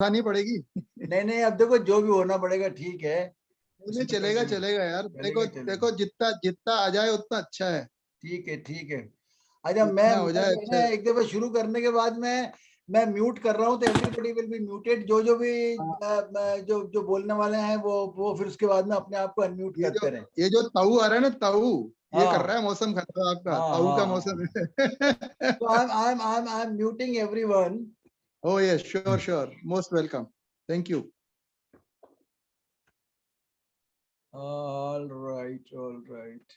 खानी पड़ेगी। नहीं नहीं, अब देखो जो भी होना पड़ेगा, ठीक है। नहीं चलेगा चलेगा यार, देखो चलेगा चलेगा। देखो जितना जितना आ जाए उतना अच्छा है। ठीक है ठीक है। अच्छा, जितना हो मैं जाए जो है अच्छा ना, है। एक दफा शुरू करने के बाद मैं म्यूट कर रहा हूँ, तो एवरीबॉडी विल बी म्यूटेड। जो भी हाँ, जो जो बोलने वाले हैं वो फिर उसके बाद में अपने आप को अनम्यूट करते रहें। ये जो ताऊ आ रहा है ना, ताऊ ये कर हाँ रहा है मौसम खराब का, हाँ ताऊ हाँ का हाँ। मौसम है। तो I am muting everyone. O yes, sure sure, most welcome, thank you. All right all right.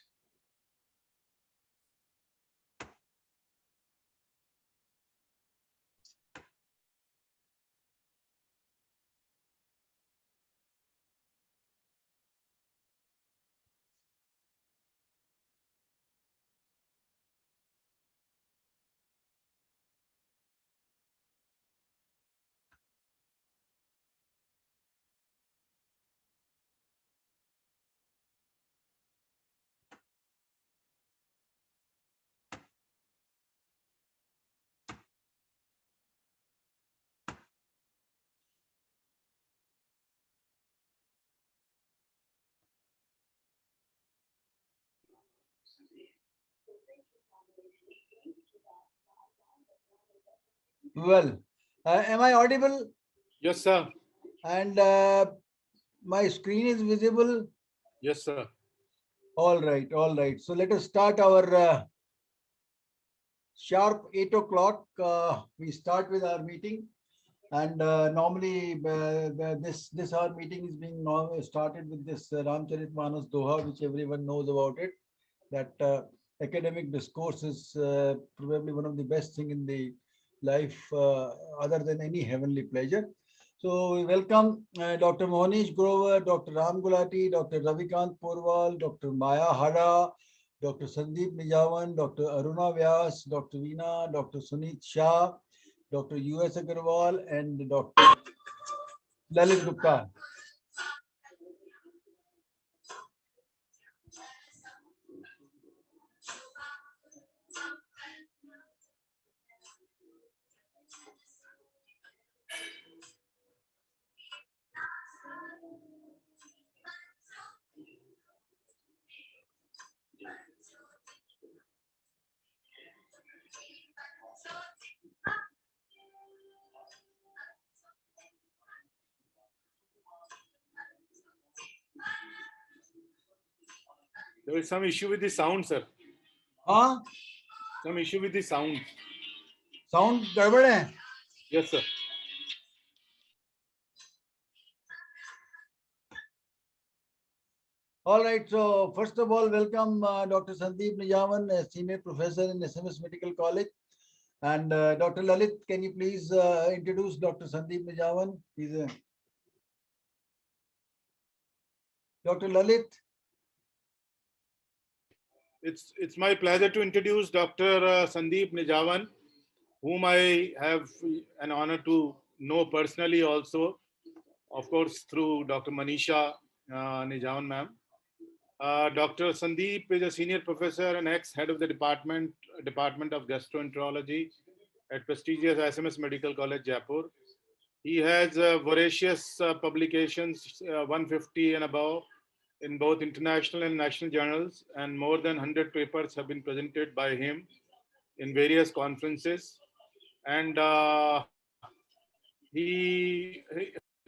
Well, am I audible? Yes, sir. And my screen is visible. Yes, sir. All right, all right. So let us start our sharp 8 o'clock. We start with our meeting, and normally this our meeting is being started with this Ramcharitmanas Doha, which everyone knows about it. That academic discourse is probably one of the best thing in the life, other than any heavenly pleasure. So we welcome Dr. Mohnish Grover, Dr. Ram Gulati, Dr. Ravikant Porwal, Dr. Maya Hada, Dr. Sandeep Nijavan, Dr. Aruna Vyas, Dr. Veena, Dr. Sunit Shah, Dr. U.S. Agarwal, and Dr. Lalit Gupta. There is some issue with the sound, sir. हाँ, Some issue with the sound. Sound गड़बड़ है. Yes, sir. All right. So first of all, welcome Dr. Sandeep Nijavan, a senior professor in SMS Medical College. And Dr. Lalit, can you please introduce Dr. Sandeep Nijavan? He's a Dr. Lalit. It's my pleasure to introduce Dr. Sandeep Nijavan, whom I have an honor to know personally also, of course, through Dr. Manisha Nijavan, ma'am. Dr. Sandeep is a senior professor and ex-head of the Department of Gastroenterology at prestigious SMS Medical College, Jaipur. He has voracious publications, 150 and above, in both international and national journals, and more than 100 papers have been presented by him in various conferences. And he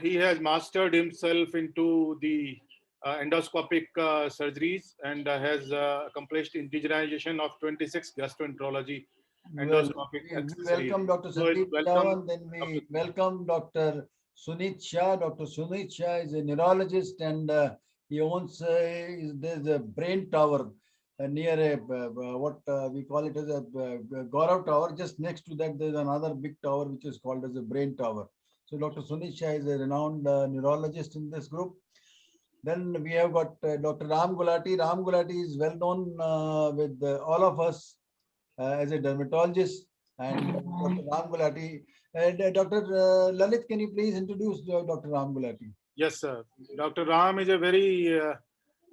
has mastered himself into the endoscopic surgeries and has accomplished indigenization of 26 gastroenterology Well, endoscopic we accessories. welcome Dr. So it's Sandeep welcome, Nijavan. Then Dr. we welcome Dr. Sunit Shah. Dr. Sunit Shah is a neurologist, and he owns there's a brain tower near a what we call it as a Gaurav Tower. Just next to that, there's another big tower which is called as a brain tower. So Dr. Sunit Shah is a renowned neurologist in this group. Then we have got Dr. Ram Gulati. Ram Gulati is well known with all of us as a dermatologist, and Dr. Ram Gulati. And Dr. Lalit, can you please introduce Dr. Ram Gulati? Yes, sir. Dr. Ram is a very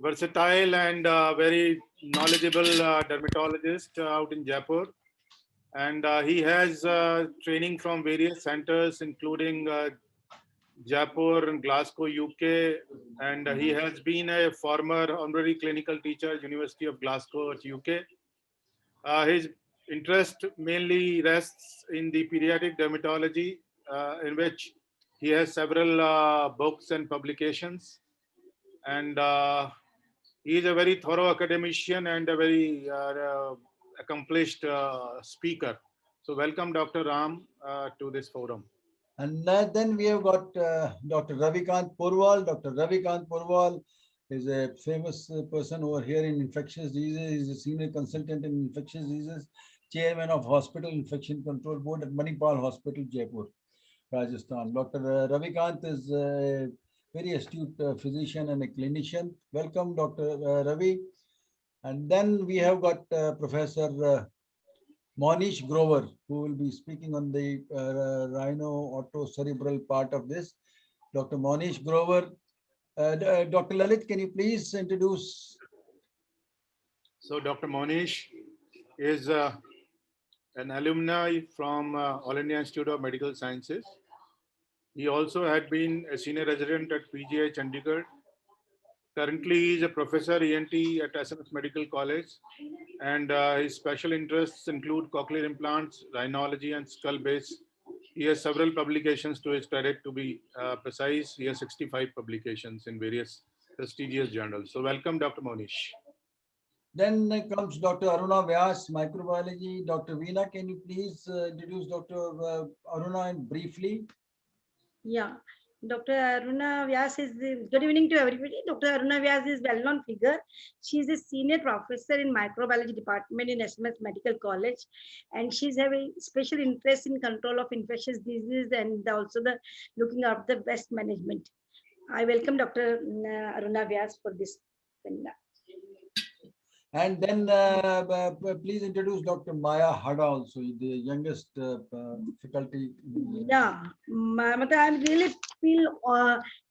versatile and very knowledgeable dermatologist out in Jaipur. And he has training from various centers, including Jaipur and Glasgow, UK, and he has been a former honorary clinical teacher at University of Glasgow at UK. His interest mainly rests in the pediatric dermatology, in which he has several books and publications, and he is a very thorough academician and a very accomplished speaker. So welcome Dr. Ram to this forum. And then we have got Dr. Ravikant Purwal. Dr. Ravikant Purwal is a famous person over here in infectious diseases. He's a senior consultant in infectious diseases, chairman of Hospital Infection Control Board at Manipal Hospital, Jaipur, Rajasthan. Dr. Ravikant is a very astute physician and a clinician. Welcome, Dr. Ravi. And then we have got Professor Monish Grover, who will be speaking on the rhino-otocerebral part of this. Dr. Monish Grover. Dr. Lalit, can you please introduce? So Dr. Monish is an alumni from All India Institute of Medical Sciences. He also had been a senior resident at PGI Chandigarh. Currently, he is a professor ENT at SMS Medical College, and his special interests include cochlear implants, rhinology, and skull base. He has several publications to his credit. To be precise, he has 65 publications in various prestigious journals. So welcome, Dr. Monish. Then comes Dr. Aruna Vyas, microbiology. Dr. Veena, can you please introduce Dr. Aruna briefly? Yeah, Dr. Aruna Vyas is good evening to everybody. Dr. Aruna Vyas is well-known figure. She is a senior professor in microbiology department in SMS Medical College, and she's having special interest in control of infectious diseases and also the looking after the best management. I welcome Dr. Aruna Vyas for this seminar. And then please introduce Dr. Maya Hada also, the youngest faculty. Yeah, I really feel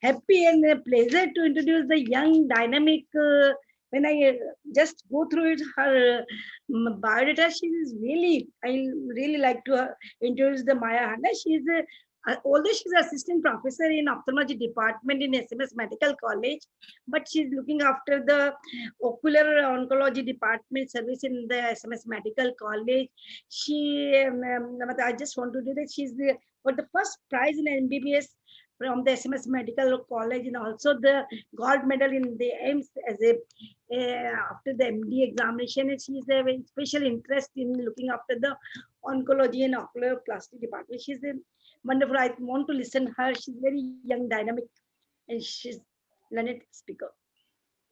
happy and a pleasure to introduce the young, dynamic. When I just go through it, her biodata, she is really, I really like to introduce the Maya Hada. She is although she's assistant professor in ophthalmology department in SMS Medical College, but she's looking after the ocular oncology department service in the SMS Medical College. She, I just want to do that. She's got the first prize in MBBS from the SMS Medical College, and also the gold medal in the AIMS as a after the MD examination. And she's a very special interest in looking after the oncology and ocular plastic department. She's a wonderful. I want to listen her. She's very young, dynamic, and she's learned speaker.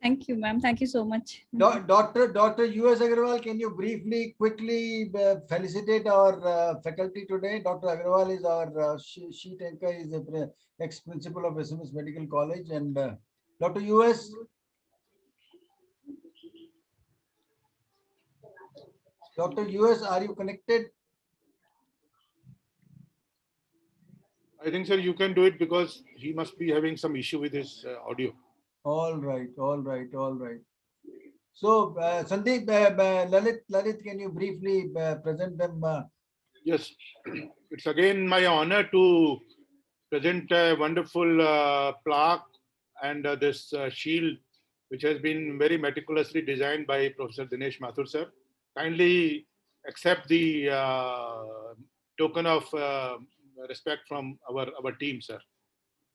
Thank you, ma'am. Thank you so much. Dr. U.S. Agarwal, can you briefly, quickly felicitate our faculty today? Dr. Agarwal is our sheet anchor, is the ex-principal of SMS Medical College, and Dr. U.S. Dr. U.S., are you connected? I think, sir, you can do it because he must be having some issue with his audio. All right. So, Sandeep, Lalit, can you briefly present them? Yes, it's again my honor to present a wonderful plaque and this shield, which has been very meticulously designed by Professor Dinesh Mathur, sir. Kindly accept the token of respect from our team, sir.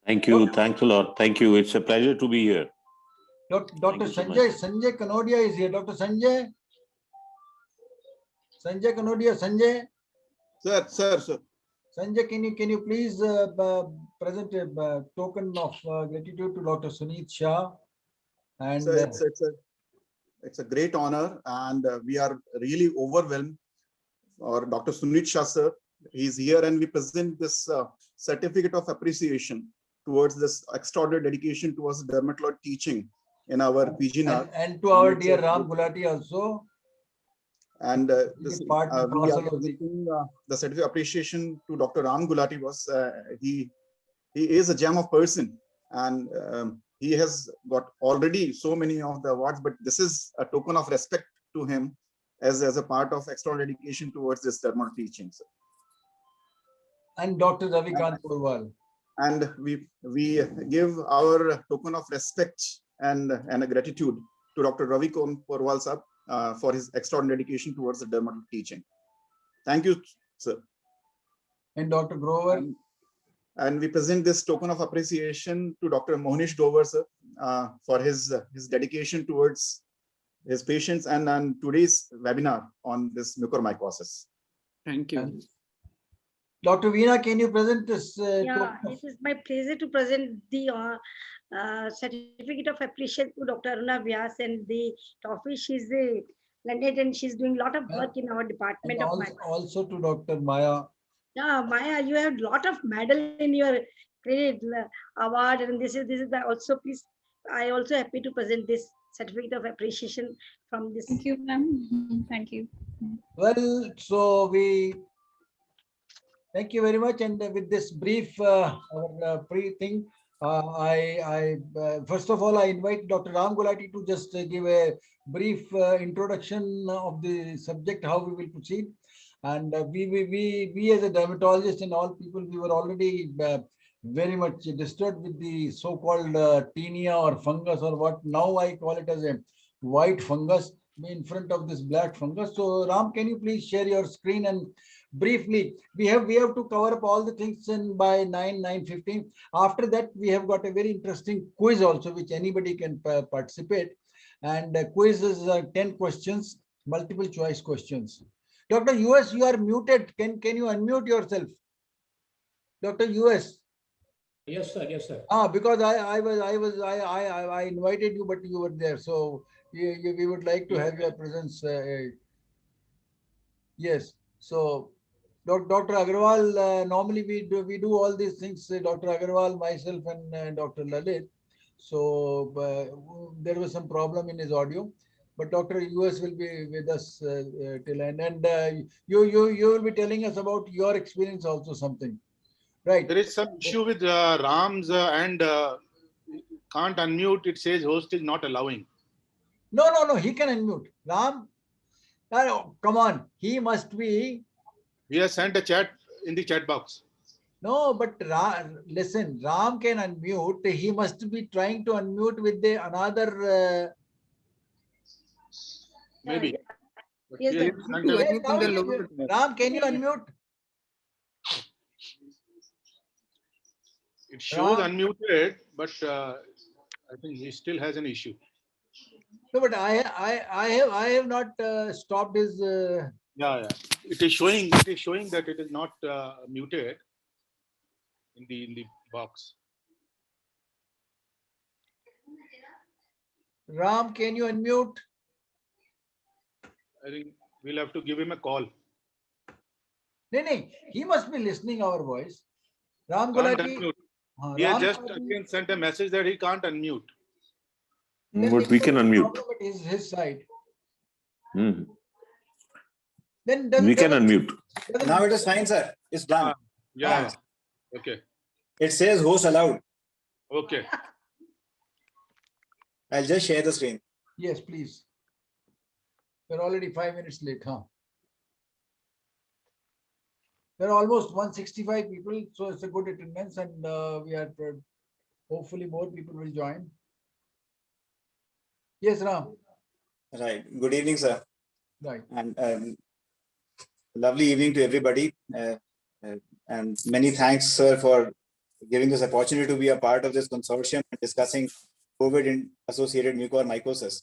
Thank you. Thanks a lot. Thank you. It's a pleasure to be here. Dr. Sanjay Kanodia is here. Dr. Sanjay Kanodia. Sir. Sanjay, can you please present a token of gratitude to Dr. Suneet Shah? And so it's a great honor, and we are really overwhelmed. Or Dr. Suneet Shah, sir, he's here, and we present this certificate of appreciation towards this extraordinary dedication towards dermatology teaching in our PGNR. And to our dear Ram Gulati also. And this, we are giving the certificate of appreciation to Dr. Ram Gulati. Was he is a gem of person, and he has got already so many of the awards, but this is a token of respect to him as a part of extraordinary dedication towards this dermatology teaching, sir. And Dr. Ravikant Purwal. And we give our token of respect and a gratitude to Dr. Ravi Porwal sir for his extraordinary dedication towards the dermatology teaching. Thank you, sir. And Dr. Grover. And we present this token of appreciation to Dr. Mohnish Grover sir for his dedication towards his patients and today's webinar on this mucormycosis. Thank you. And Dr. Veena, can you present this? Yeah, it is my pleasure to present the certificate of appreciation to Dr. Aruna Vyas and the office. She's a London and she's doing a lot of work in our department of also to Dr. Maya. Yeah, Maya, you have a lot of medal in your credit award, and this is the also. Please, I also happy to present this certificate of appreciation from this. Thank you, ma'am. Thank you. Well, so thank you very much. And with this brief pre-thing, first of all, I invite Dr. Ram Gulati to just give a brief introduction of the subject, how we will proceed. And we as a dermatologist and all people, we were already very much disturbed with the so-called tinea or fungus, or what now I call it as a white fungus in front of this black fungus. So Ram, can you please share your screen and briefly, we have to cover up all the things in by 9:15. After that, we have got a very interesting quiz also, which anybody can participate. And the quiz is 10 questions, multiple choice questions. Dr. US, you are muted. Can you unmute yourself? Dr. US. Yes, sir. Yes, sir. Because I invited you, but you were there. So we would like to have your presence. Yes. So Dr. Agarwal, normally we do all these things, Dr. Agarwal, myself, and Dr. Lalit. So there was some problem in his audio, but Dr. US will be with us till end. And you will be telling us about your experience also something, right? There is some issue with Ram's and can't unmute. It says host is not allowing. No, he can unmute. Ram, come on, he must be. He has sent a chat in the chat box. No, but listen, Ram can unmute. He must be trying to unmute with the another. Maybe. Yes, Here sir. he has sent a- Ram, can you unmute? It shows Ram. unmuted, but I think he still has an issue. No, but I have not stopped his. Yeah. It is showing that it is not muted in the box. Ram, can you unmute? I think we'll have to give him a call. No, he must be listening our voice. Ram Can't Gulati. unmute. He has just again sent a message that he can't unmute. But we can unmute. Is his side. Hmm. Then We can unmute. Now it is fine, sir. It's done. Yeah. Okay. It says host allowed. Okay. I'll just share the screen. Yes, please. We're already 5 minutes late, huh? There are almost 165 people, so it's a good attendance, and we are hopefully more people will join. Yes, Ram. Right. Good evening, sir. Right. And lovely evening to everybody. And many thanks, sir, for giving this opportunity to be a part of this consortium and discussing COVID-associated mucormycosis.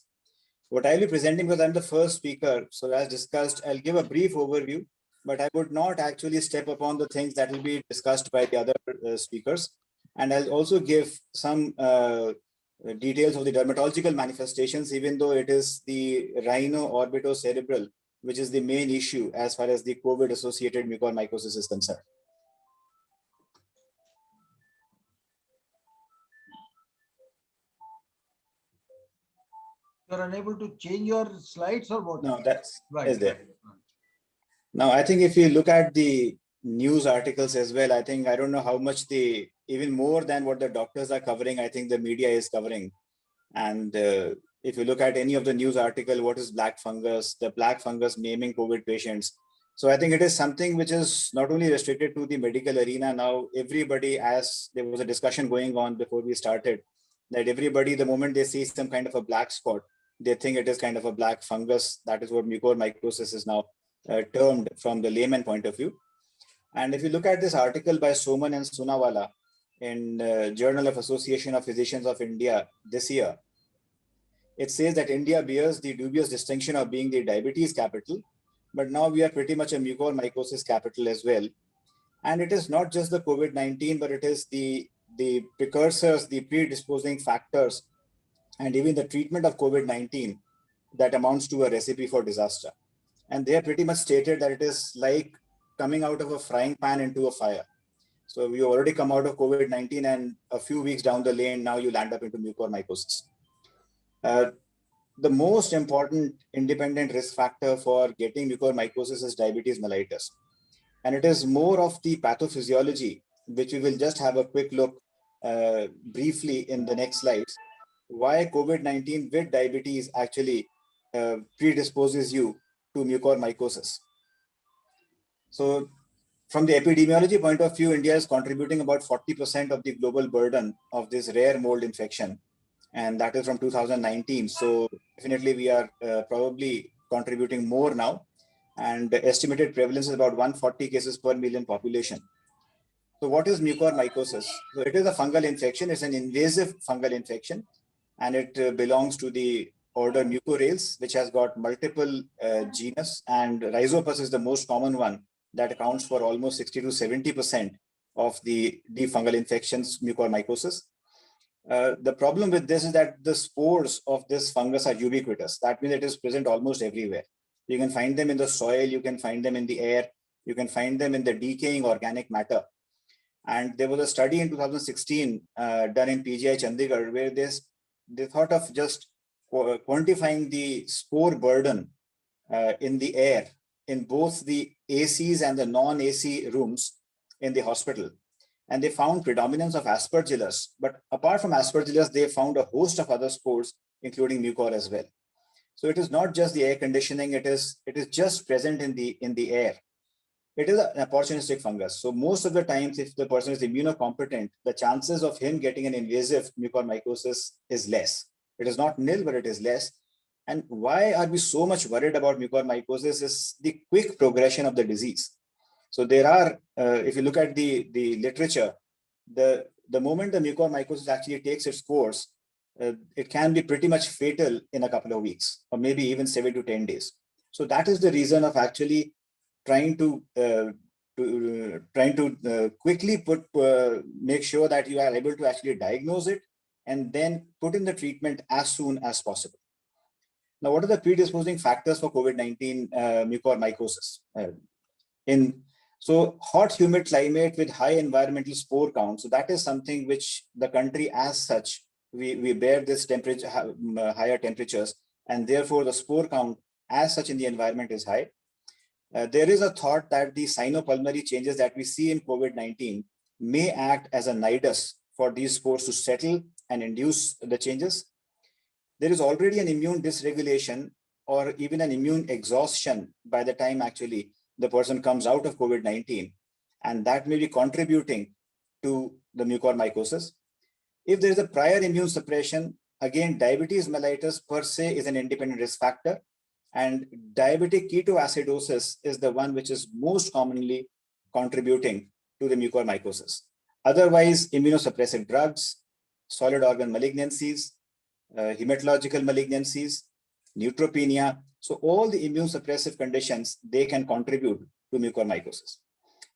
What I'll be presenting, because I'm the first speaker, so as discussed, I'll give a brief overview, but I would not actually step upon the things that will be discussed by the other speakers. And I'll also give some details of the dermatological manifestations, even though it is the rhino-orbitocerebral, which is the main issue as far as the COVID-associated mucormycosis is concerned. You're unable to change your slides or what? No, that's right. Is there. Now, I think if you look at the news articles as well, I think, I don't know how much even more than what the doctors are covering, I think the media is covering. And if you look at any of the news article, what is black fungus, the black fungus naming COVID patients, So I think it is something which is not only restricted to the medical arena. Now, everybody, as there was a discussion going on before we started, that everybody, the moment they see some kind of a black spot, they think it is kind of a black fungus. That is what mucormycosis is now termed from the layman point of view. And if you look at this article by Soman and Sunawala in Journal of Association of Physicians of India this year, it says that India bears the dubious distinction of being the diabetes capital, but now we are pretty much a mucormycosis capital as well. And it is not just the COVID-19, but it is the precursors, the predisposing factors, and even the treatment of COVID-19 that amounts to a recipe for disaster. And they have pretty much stated that it is like coming out of a frying pan into a fire. So we already come out of COVID-19 and a few weeks down the lane, now you land up into mucormycosis. The most important independent risk factor for getting mucormycosis is diabetes mellitus. And it is more of the pathophysiology, which we will just have a quick look briefly in the next slides, why COVID-19 with diabetes actually predisposes you to mucormycosis. So from the epidemiology point of view, India is contributing about 40% of the global burden of this rare mold infection. And that is from 2019. So definitely we are probably contributing more now. And the estimated prevalence is about 140 cases per million population. So what is mucormycosis? So it is a fungal infection. It's an invasive fungal infection. And it belongs to the order Mucorales, which has got multiple genus. And Rhizopus is the most common one that accounts for almost 60 to 70% of the fungal infections, mucormycosis. The problem with this is that the spores of this fungus are ubiquitous. That means it is present almost everywhere. You can find them in the soil, you can find them in the air, you can find them in the decaying organic matter. And there was a study in 2016 done in PGI Chandigarh where they thought of just quantifying the spore burden in the air in both the ACs and the non-AC rooms in the hospital. And they found predominance of Aspergillus, but apart from Aspergillus, they found a host of other spores, including mucor as well. So it is not just the air conditioning; it is just present in the air. It is an opportunistic fungus. So most of the times, if the person is immunocompetent, the chances of him getting an invasive mucormycosis is less. It is not nil, but it is less. And why are we so much worried about mucormycosis is the quick progression of the disease. So there are, if you look at the literature, the moment the mucormycosis actually takes its course, it can be pretty much fatal in a couple of weeks, or maybe even 7 to 10 days. So that is the reason of actually trying to quickly make sure that you are able to actually diagnose it and then put in the treatment as soon as possible. Now, what are the predisposing factors for COVID-19 mucormycosis? So hot, humid climate with high environmental spore count. So that is something which the country as such, we bear this temperature, higher temperatures, and therefore the spore count as such in the environment is high. There is a thought that the sinopulmonary changes that we see in COVID-19 may act as a nidus for these spores to settle and induce the changes. There is already an immune dysregulation or even an immune exhaustion by the time actually the person comes out of COVID-19, and that may be contributing to the mucormycosis. If there is a prior immune suppression, again, diabetes mellitus per se is an independent risk factor, and diabetic ketoacidosis is the one which is most commonly contributing to the mucormycosis. Otherwise, immunosuppressive drugs, solid organ malignancies, hematological malignancies, neutropenia. So all the immune suppressive conditions, they can contribute to mucormycosis.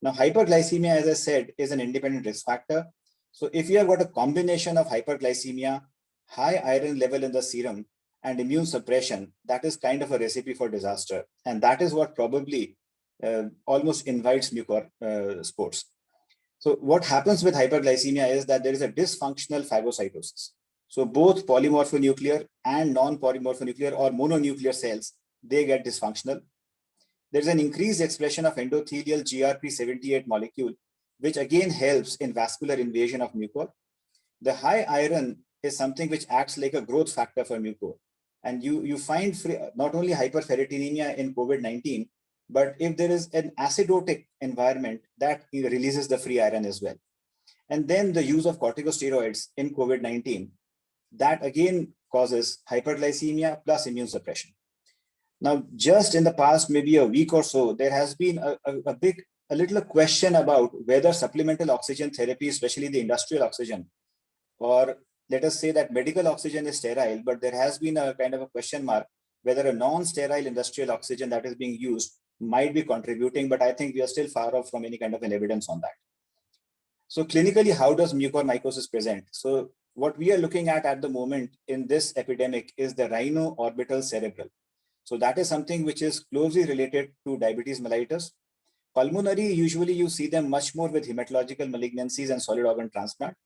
Now, hyperglycemia, as I said, is an independent risk factor. So if you have got a combination of hyperglycemia, high iron level in the serum, and immune suppression, that is kind of a recipe for disaster. And that is what probably almost invites mucor spores. So what happens with hyperglycemia is that there is a dysfunctional phagocytosis. So both polymorphonuclear and non-polymorphonuclear or mononuclear cells, they get dysfunctional. There's an increased expression of endothelial GRP78 molecule, which again helps in vascular invasion of mucor. The high iron is something which acts like a growth factor for mucor. And you find not only hyperferritinemia in COVID-19, But if there is an acidotic environment, that releases the free iron as well. And then the use of corticosteroids in COVID-19, that again causes hyperglycemia plus immune suppression. Now, just in the past, maybe a week or so, there has been a little question about whether supplemental oxygen therapy, especially the industrial oxygen, or let us say that medical oxygen is sterile, but there has been a kind of a question mark whether a non-sterile industrial oxygen that is being used might be contributing, but I think we are still far off from any kind of an evidence on that. So clinically, how does mucormycosis present? So what we are looking at the moment in this epidemic is the rhino-orbital cerebral. So that is something which is closely related to diabetes mellitus. Pulmonary, usually you see them much more with hematological malignancies and solid organ transplant.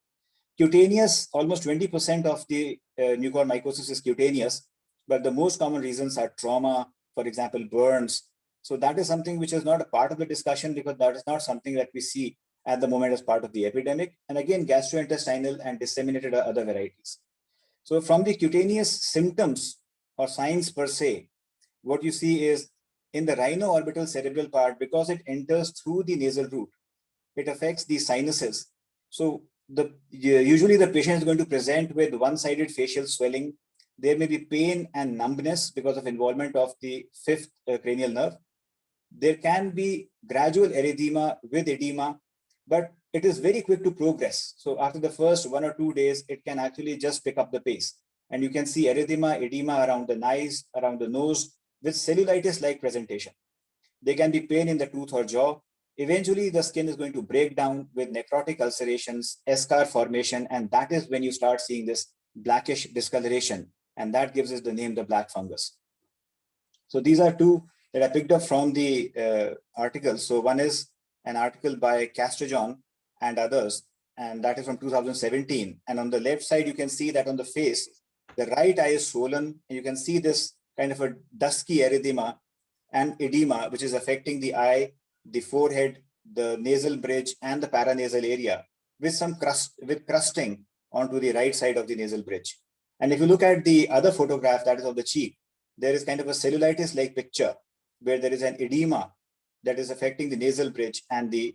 Cutaneous, almost 20% of the mucormycosis is cutaneous, but the most common reasons are trauma, for example, burns. So that is something which is not a part of the discussion because that is not something that we see at the moment as part of the epidemic. And again, gastrointestinal and disseminated are other varieties. So from the cutaneous symptoms or signs per se, what you see is in the rhino-orbital cerebral part, because it enters through the nasal route, it affects the sinuses. So usually the patient is going to present with one-sided facial swelling. There may be pain and numbness because of involvement of the fifth cranial nerve. There can be gradual erythema with edema, but it is very quick to progress. So after the first 1 or 2 days, it can actually just pick up the pace. And you can see erythema, edema around the eyes, around the nose, with cellulitis-like presentation. There can be pain in the tooth or jaw. Eventually, the skin is going to break down with necrotic ulcerations, eschar formation, and that is when you start seeing this blackish discoloration, and that gives us the name the black fungus. So these are two that I picked up from the articles. So one is an article by Castrojohn and others, and that is from 2017. And on the left side, you can see that on the face, the right eye is swollen, and you can see this kind of a dusky erythema and edema, which is affecting the eye, the forehead, the nasal bridge, and the paranasal area with some crusting onto the right side of the nasal bridge. And if you look at the other photograph, that is of the cheek, there is kind of a cellulitis-like picture where there is an edema that is affecting the nasal bridge and the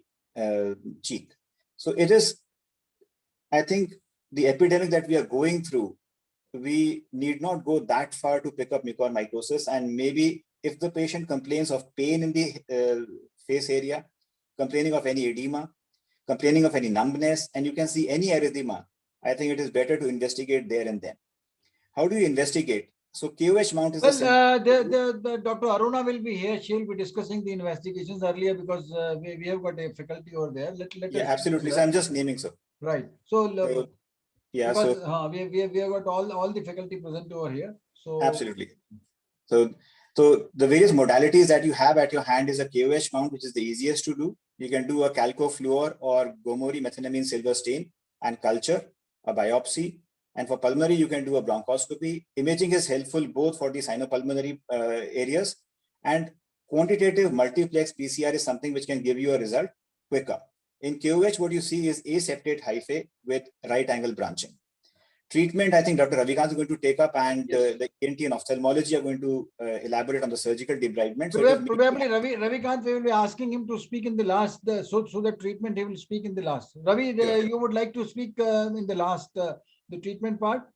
cheek. So it is, I think, the epidemic that we are going through, we need not go that far to pick up mucormycosis. And maybe if the patient complains of pain in the face area, complaining of any edema, complaining of any numbness, and you can see any erythema, I think it is better to investigate there and then. How do you investigate? So KOH mount is the Dr. Aruna will be here. She will be discussing the investigations earlier because we have got a faculty over there. Yeah, absolutely. So I'm just naming so. Right. So yeah, because, so we have got all the faculty present over here. So absolutely. So the various modalities that you have at your hand is a KOH mount, which is the easiest to do. You can do a calcofluor or Gomori methenamine silver stain and culture, a biopsy. And for pulmonary, you can do a bronchoscopy. Imaging is helpful both for the sinopulmonary areas, and quantitative multiplex PCR is something which can give you a result quicker. In KOH, what you see is aseptate hyphae with right angle branching. Treatment, I think Dr. Ravikant is going to take up, and the ENT and ophthalmology are going to elaborate on the surgical debridement. So probably Ravikant, we will be asking him to speak in the last, so the treatment he will speak in the last. Ravi, you would like to speak in the last, the treatment part?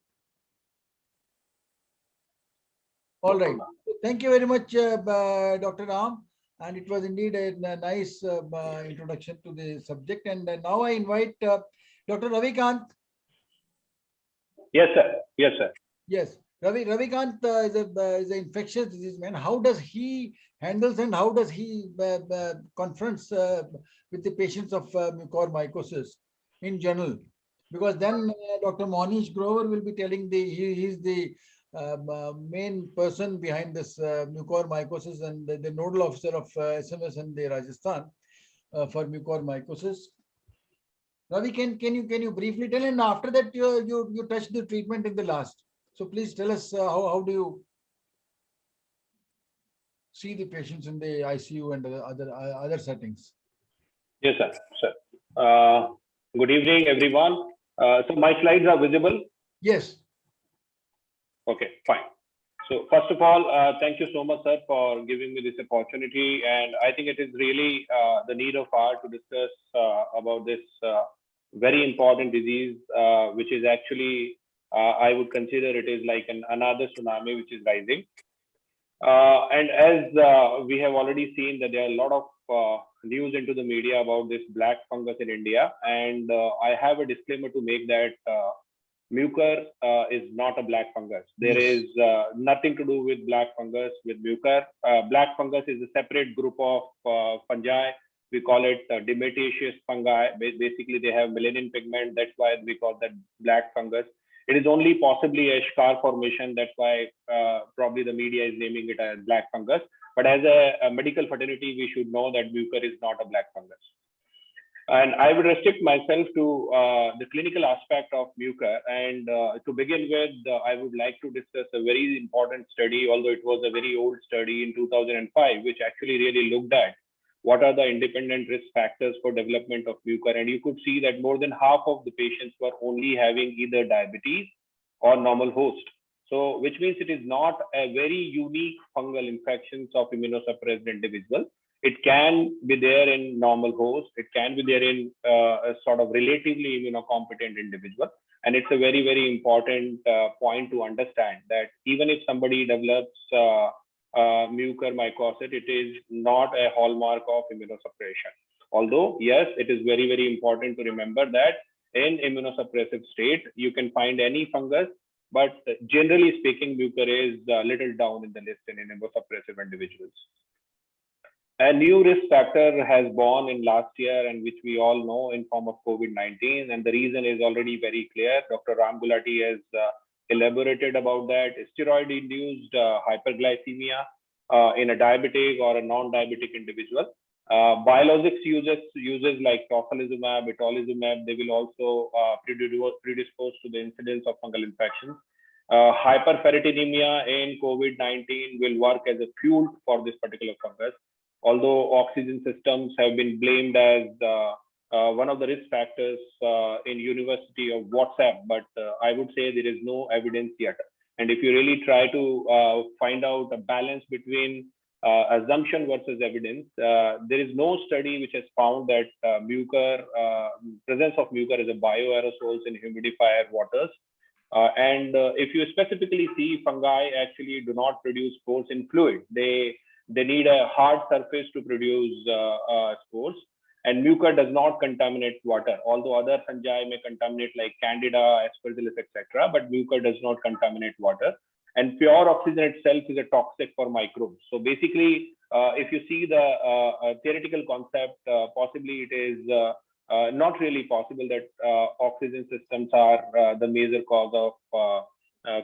All right. Thank you very much, Dr. Ram. And it was indeed a nice introduction to the subject. And now I invite Dr. Ravikant. Yes, sir. Yes, sir. Yes. Ravikant is an infectious disease man. How does he handles and how does he confronts with the patients of mucormycosis in general? Because then Dr. Monish Grover will be telling he's the main person behind this mucormycosis and the nodal officer of SMS in the Rajasthan for mucormycosis. Ravi, can you briefly tell? And after that, you touched the treatment in the last. So please tell us how do you see the patients in the ICU and other settings? Yes, sir. Sir. Good evening, everyone. So my slides are visible? Yes. Okay, fine. So first of all, thank you so much, sir, for giving me this opportunity. And I think it is really the need of hour to discuss about this very important disease, which is actually, I would consider it is like another tsunami which is rising. And as we have already seen that there are a lot of news into the media about this black fungus in India. And I have a disclaimer to make that mucor is not a black fungus. There is nothing to do with black fungus with mucor. Black fungus is a separate group of fungi. We call it Dimetaceous fungi. Basically, they have melanin pigment. That's why we call that black fungus. It is only possibly a scar formation. That's why probably the media is naming it as black fungus. But as a medical fraternity, we should know that mucor is not a black fungus. And I would restrict myself to the clinical aspect of mucor. And to begin with, I would like to discuss a very important study, although it was a very old study in 2005, which actually really looked at what are the independent risk factors for development of mucor. And you could see that more than half of the patients were only having either diabetes or normal host. So, which means it is not a very unique fungal infections of immunosuppressed individual. It can be there in normal host. It can be there in a sort of relatively immunocompetent individual. And it's a very, very important point to understand that even if somebody develops mucormycosis, it is not a hallmark of immunosuppression. Although, yes, it is very, very important to remember that in immunosuppressive state, you can find any fungus, but generally speaking, mucor is little down in the list in immunosuppressive individuals. A new risk factor has born in last year, and which we all know in form of COVID-19. And the reason is already very clear. Dr. Ram Gulati has elaborated about that. Steroid-induced hyperglycemia in a diabetic or a non-diabetic individual. Biologics uses like tocilizumab, itolizumab, they will also predispose to the incidence of fungal infections. Hyperferritinemia in COVID-19 will work as a fuel for this particular fungus. Although oxygen systems have been blamed as one of the risk factors in University of WhatsApp, but I would say there is no evidence yet. And if you really try to find out a balance between assumption versus evidence, there is no study which has found that presence of mucor as a bioaerosols in humidifier waters. And if you specifically see, fungi actually do not produce spores in fluid. They need a hard surface to produce spores, and mucor does not contaminate water. Although other fungi may contaminate like Candida, Aspergillus, etc., but mucor does not contaminate water. And pure oxygen itself is a toxic for microbes. So basically, if you see the theoretical concept, possibly it is not really possible that oxygen systems are the major cause of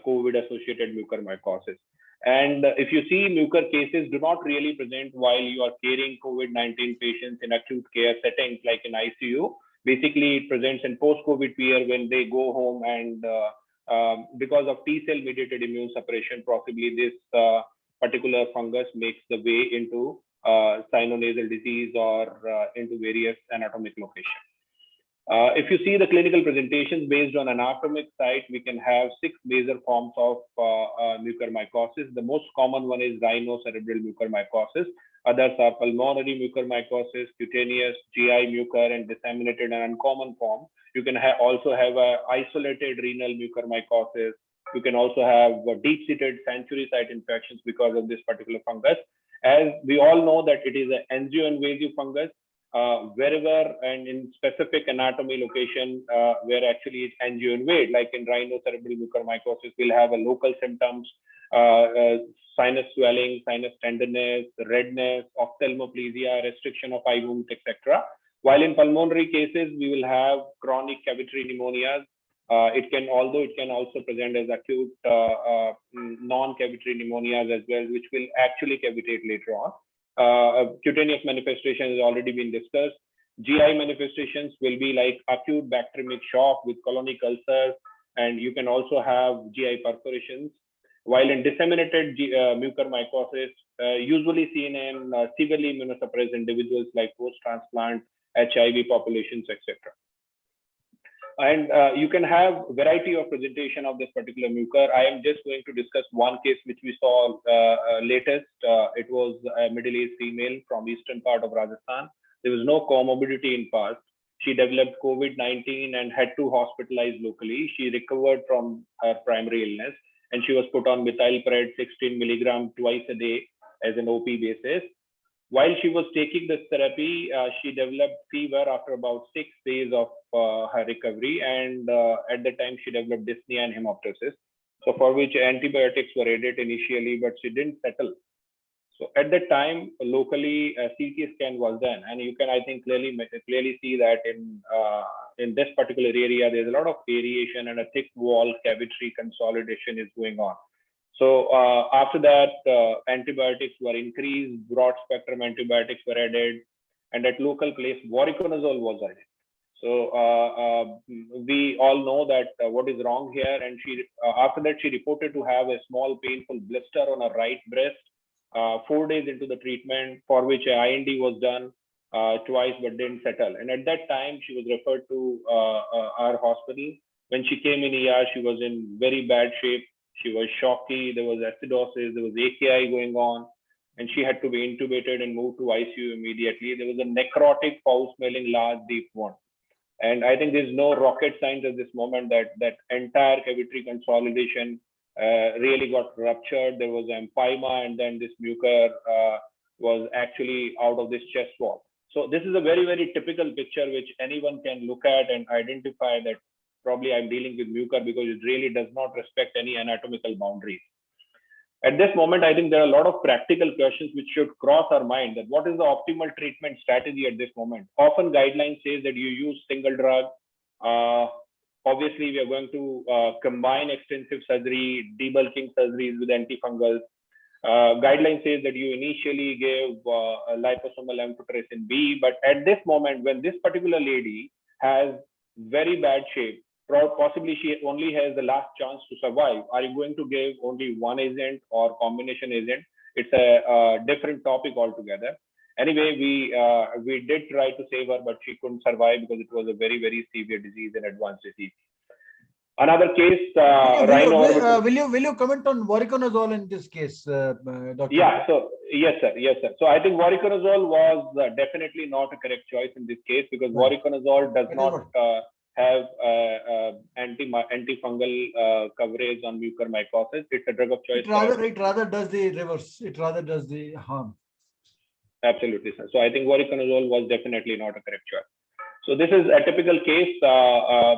COVID-associated mucormycosis. And if you see, mucor cases do not really present while you are caring COVID-19 patients in acute care settings like in ICU. Basically, it presents in post-COVID period when they go home, and because of T-cell mediated immune suppression, possibly this particular fungus makes the way into sinonasal disease or into various anatomic locations. If you see the clinical presentations based on anatomic site, we can have 6 major forms of mucormycosis. The most common one is rhinocerebral mucormycosis. Others are pulmonary mucormycosis, cutaneous, GI mucor, and disseminated and uncommon form. You can also have a isolated renal mucormycosis. You can also have deep-seated sensory site infections because of this particular fungus. As we all know that it is an angioinvasive fungus, wherever and in specific anatomy location where actually it's angioinvade, like in rhinocerebral mucormycosis, we'll have a local symptoms, sinus swelling, sinus tenderness, redness, ophthalmoplegia, restriction of eye movement, etc. While in pulmonary cases, we will have chronic cavitary pneumonias. It can also present as acute non-cavitary pneumonias as well, which will actually cavitate later on. Cutaneous manifestation has already been discussed. GI manifestations will be like acute bacteremic shock with colonic ulcers, and you can also have GI perforations. While in disseminated mucormycosis, usually seen in severely immunosuppressed individuals like post-transplant, HIV populations, etc. You can have variety of presentation of this particular mucor. I am just going to discuss one case which we saw latest. It was a middle-aged female from eastern part of Rajasthan. There was no comorbidity in past. She developed COVID-19 and had to hospitalize locally. She recovered from her primary illness and she was put on methylpred 16 milligram twice a day as an OP basis. While she was taking this therapy, she developed fever after about 6 days of her recovery. And at the time, she developed dyspnea and hemoptysis. So for which antibiotics were added initially, but she didn't settle. So at that time, locally, a CT scan was done. And you can, I think, clearly see that in this particular area, there's a lot of variation and a thick wall cavity consolidation is going on. So after that, antibiotics were increased, broad spectrum antibiotics were added, and at local place, voriconazole was added. So we all know that what is wrong here. And she, after that, she reported to have a small painful blister on her right breast 4 days into the treatment, for which a IND was done twice but didn't settle. And at that time, she was referred to our hospital. When she came in ER, she was in very bad shape. She was shocky, there was acidosis, there was AKI going on, and she had to be intubated and moved to ICU immediately. There was a necrotic, foul-smelling, large, deep wound. And I think there's no rocket science at this moment that entire cavity consolidation really got ruptured. There was empyema, and then this mucor was actually out of this chest wall. So this is a very, very typical picture which anyone can look at and identify that probably I'm dealing with mucor because it really does not respect any anatomical boundaries. At this moment, I think there are a lot of practical questions which should cross our mind, that what is the optimal treatment strategy at this moment? Often guidelines says that you use single drug. Obviously, we are going to combine extensive surgery, debulking surgeries with antifungals. Guideline says that you initially give liposomal amphotericin B, but at this moment, when this particular lady has very bad shape, possibly she only has the last chance to survive, are you going to give only one agent or combination agent? It's a different topic altogether. Anyway, we did try to save her, but she couldn't survive because it was a very, very severe disease and advanced disease. Another case, will you comment on voriconazole in this case, Dr.? Yeah, so yes, sir. So I think voriconazole was definitely not a correct choice in this case because voriconazole does not have antifungal coverage on mucormycosis. It's a drug of choice. It rather does the reverse. It rather does the harm. Absolutely, sir. So I think voriconazole was definitely not a correct choice. So this is a typical case,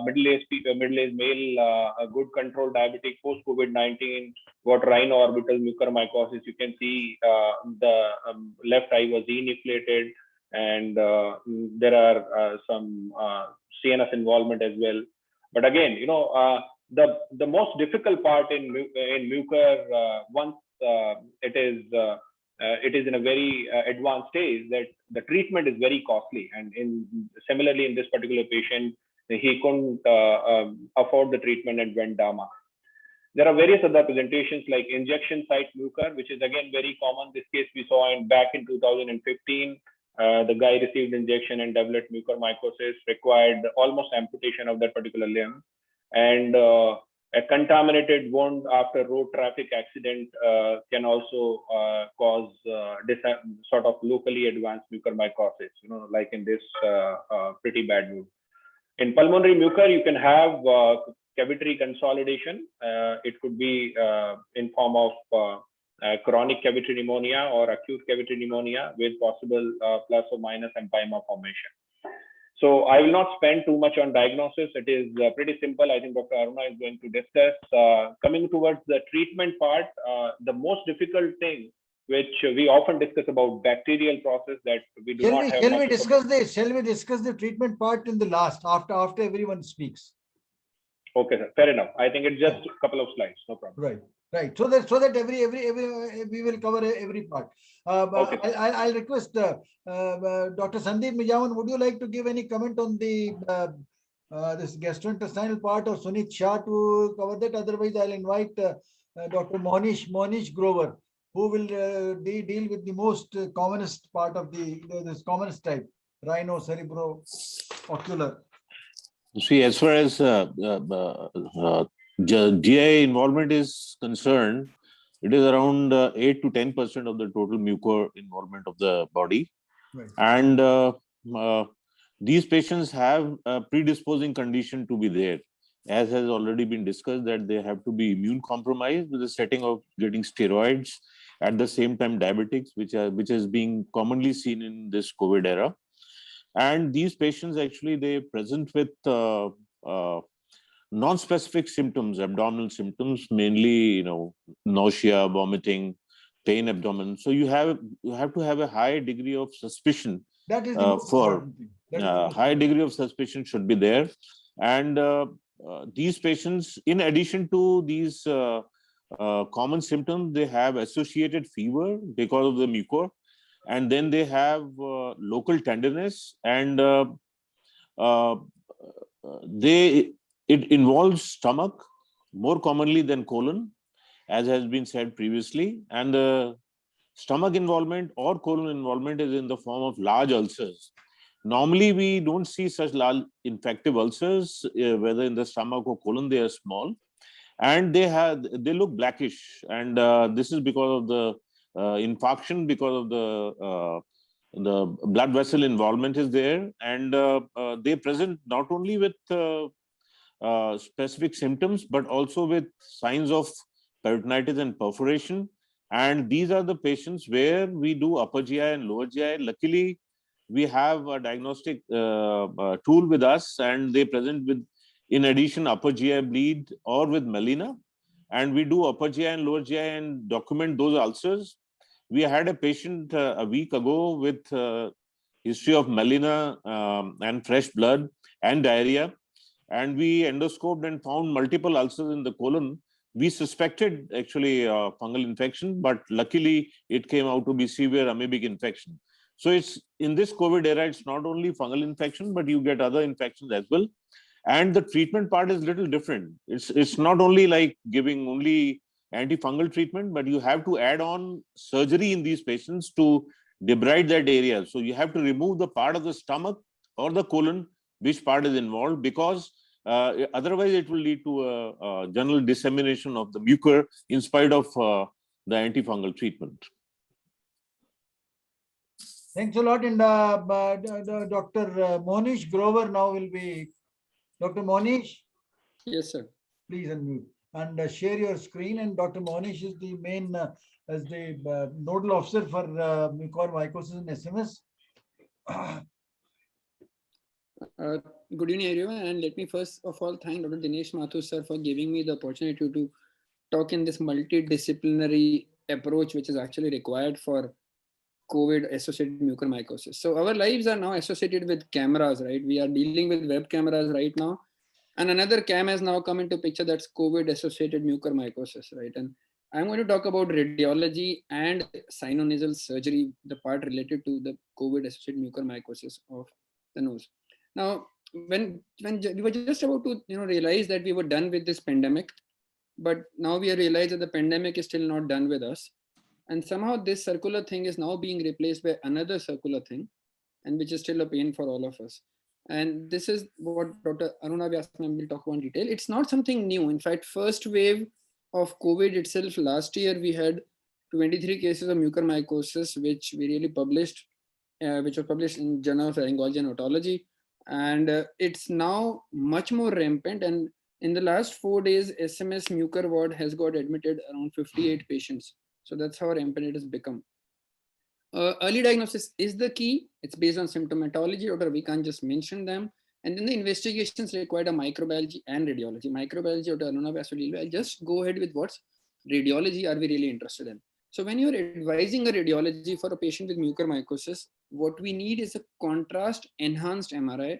middle-aged male, a good controlled diabetic post-COVID-19, got rhino-orbital mucormycosis. You can see the left eye was enucleated, and there are some CNS involvement as well. But again, you know, the most difficult part in mucor, once it is in a very advanced stage, that the treatment is very costly. And similarly in this particular patient, he couldn't afford the treatment and went DAMA. There are various other presentations like injection site mucor, which is again very common. This case we saw back in 2015. The guy received injection and developed mucormycosis, required almost amputation of that particular limb. And a contaminated wound after road traffic accident can also cause sort of locally advanced mucormycosis, you know, like in this pretty bad wound. In pulmonary mucor, you can have cavity consolidation. It could be in form of chronic cavity pneumonia or acute cavity pneumonia with possible plus or minus empyema formation. So I will not spend too much on diagnosis. It is pretty simple. I think Dr. Aruna is going to discuss. Coming towards the treatment part, the most difficult thing, which we often discuss about bacterial process that we do not have. Shall we discuss this? Shall we discuss the treatment part in the last, after everyone speaks? Okay, sir. Fair enough. I think it's just a couple of slides. No problem. Right. So that every we will cover every part. Okay. I'll request Dr. Sandeep Nijavan. Would you like to give any comment on the this gastrointestinal part, or Sunit Shah to cover that? Otherwise, I'll invite Dr. Mohnish Grover, who will deal with the most commonest part of this commonest type, rhino cerebro ocular. See, as far as GI involvement is concerned, it is around 8 to 10% of the total mucor involvement of the body. Right. And these patients have a predisposing condition to be there, as has already been discussed, that they have to be immune compromised with the setting of getting steroids, at the same time diabetics, which is being commonly seen in this COVID era. And these patients actually, they present with non-specific symptoms, abdominal symptoms, mainly, nausea, vomiting, pain abdomen. So you have to have a high degree of suspicion. That is the most important thing. That is the most High important. degree of suspicion should be there. And these patients, in addition to these common symptoms, they have associated fever because of the mucor. And then they have local tenderness, and it involves stomach more commonly than colon, as has been said previously. And the stomach involvement or colon involvement is in the form of large ulcers. Normally, we don't see such large infective ulcers, whether in the stomach or colon. They are small, and they look blackish, and this is because of the infarction, because of the blood vessel involvement is there, and they present not only with specific symptoms, but also with signs of peritonitis and perforation. And these are the patients where we do upper GI and lower GI. Luckily, we have a diagnostic tool with us, and they present with, in addition, upper GI bleed or with melena. And we do upper GI and lower GI and document those ulcers. We had a patient a week ago with history of melena and fresh blood and diarrhea. And we endoscoped and found multiple ulcers in the colon. We suspected actually fungal infection, but luckily it came out to be severe amoebic infection. So it's in this COVID era, it's not only fungal infection, but you get other infections as well. And the treatment part is a little different. It's not only like giving only antifungal treatment, but you have to add on surgery in these patients to debride that area. So you have to remove the part of the stomach or the colon, which part is involved, because otherwise it will lead to a general dissemination of the mucor in spite of the antifungal treatment. Thanks a lot. And Dr. Monish Grover now will be. Dr. Monish? Yes, sir. Please unmute and share your screen. And Dr. Monish is the main, as the nodal officer for mucormycosis in SMS. Good evening, everyone. And let me first of all thank Dr. Dinesh Mathur, sir, for giving me the opportunity to talk in this multidisciplinary approach, which is actually required for COVID-associated mucormycosis. So our lives are now associated with cameras, right? We are dealing with web cameras right now. And another cam has now come into picture, that's COVID-associated mucormycosis, right? And I'm going to talk about radiology and sinonasal surgery, the part related to the COVID-associated mucormycosis of the nose. Now, when we were just about to realize that we were done with this pandemic, but now we realize that the pandemic is still not done with us. And somehow this circular thing is now being replaced by another circular thing, and which is still a pain for all of us. And this is what Dr. Aruna Vyas will talk about in detail. It's not something new. In fact, first wave of COVID itself, last year we had 23 cases of mucormycosis, which we really published, which was published in Journal of Laryngology and Otology. And it's now much more rampant. And in the last 4 days, SMS mucor ward has got admitted around 58 patients. So that's how rampant it has become. Early diagnosis is the key. It's based on symptomatology, or we can't just mention them. And then the investigations required a microbiology and radiology. Microbiology, or I'll just go ahead with what's radiology are we really interested in. So when you're advising a radiology for a patient with mucormycosis, what we need is a contrast enhanced MRI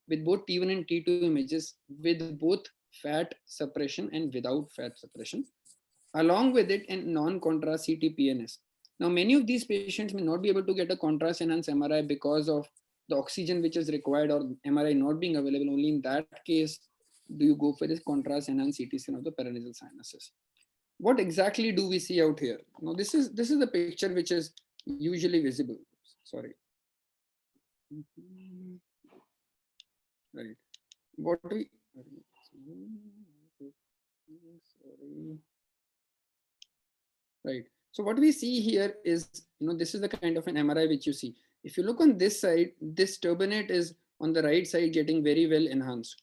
with both T1 and T2 images, with both fat suppression and without fat suppression. Along with it, and non-contrast CT-PNS. Now, many of these patients may not be able to get a contrast enhanced MRI because of the oxygen which is required, or MRI not being available. Only in that case do you go for this contrast enhanced CT scan of the paranasal sinuses. What exactly do we see out here? Now, this is the picture which is usually visible. Sorry. Right. what we, sorry. Right. So what we see here is, this is the kind of an MRI which you see. If you look on this side, this turbinate is on the right side getting very well enhanced.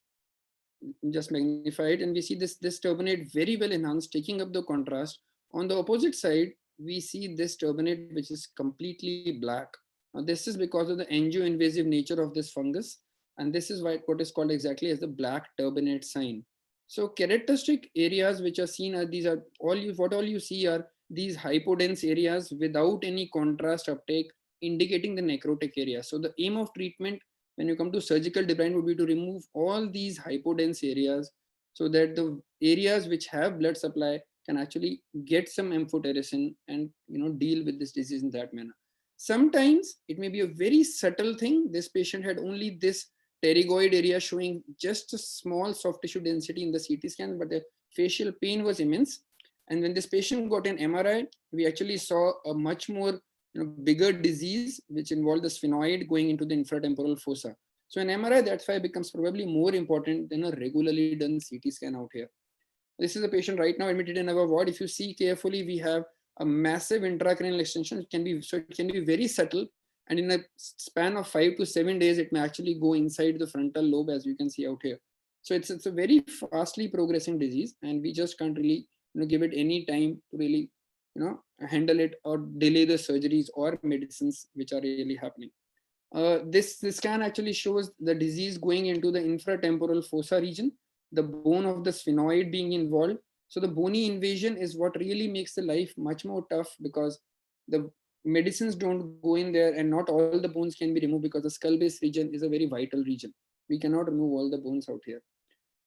Just magnify it, and we see this turbinate very well enhanced, taking up the contrast. On the opposite side, we see this turbinate which is completely black. Now this is because of the angioinvasive nature of this fungus, and this is what is called exactly as the black turbinate sign. So characteristic areas which are seen are these are all you see are these hypodense areas without any contrast uptake, indicating the necrotic area. So the aim of treatment when you come to surgical debridement would be to remove all these hypodense areas so that the areas which have blood supply can actually get some amphotericin and deal with this disease in that manner. Sometimes it may be a very subtle thing. This patient had only this pterygoid area showing just a small soft tissue density in the CT scan, but the facial pain was immense. And when this patient got an MRI, we actually saw a much more bigger disease, which involved the sphenoid going into the infratemporal fossa. So an MRI, that's why becomes probably more important than a regularly done CT scan out here. This is a patient right now admitted in our ward. If you see carefully, we have a massive intracranial extension. It can be very subtle. And in a span of 5 to 7 days, it may actually go inside the frontal lobe, as you can see out here. So it's a very fastly progressing disease, and we just can't really give it any time to really handle it or delay the surgeries or medicines which are really happening. This scan actually shows the disease going into the infratemporal fossa region, the bone of the sphenoid being involved. So the bony invasion is what really makes the life much more tough, because the medicines don't go in there and not all the bones can be removed, because the skull base region is a very vital region. We cannot remove all the bones out here.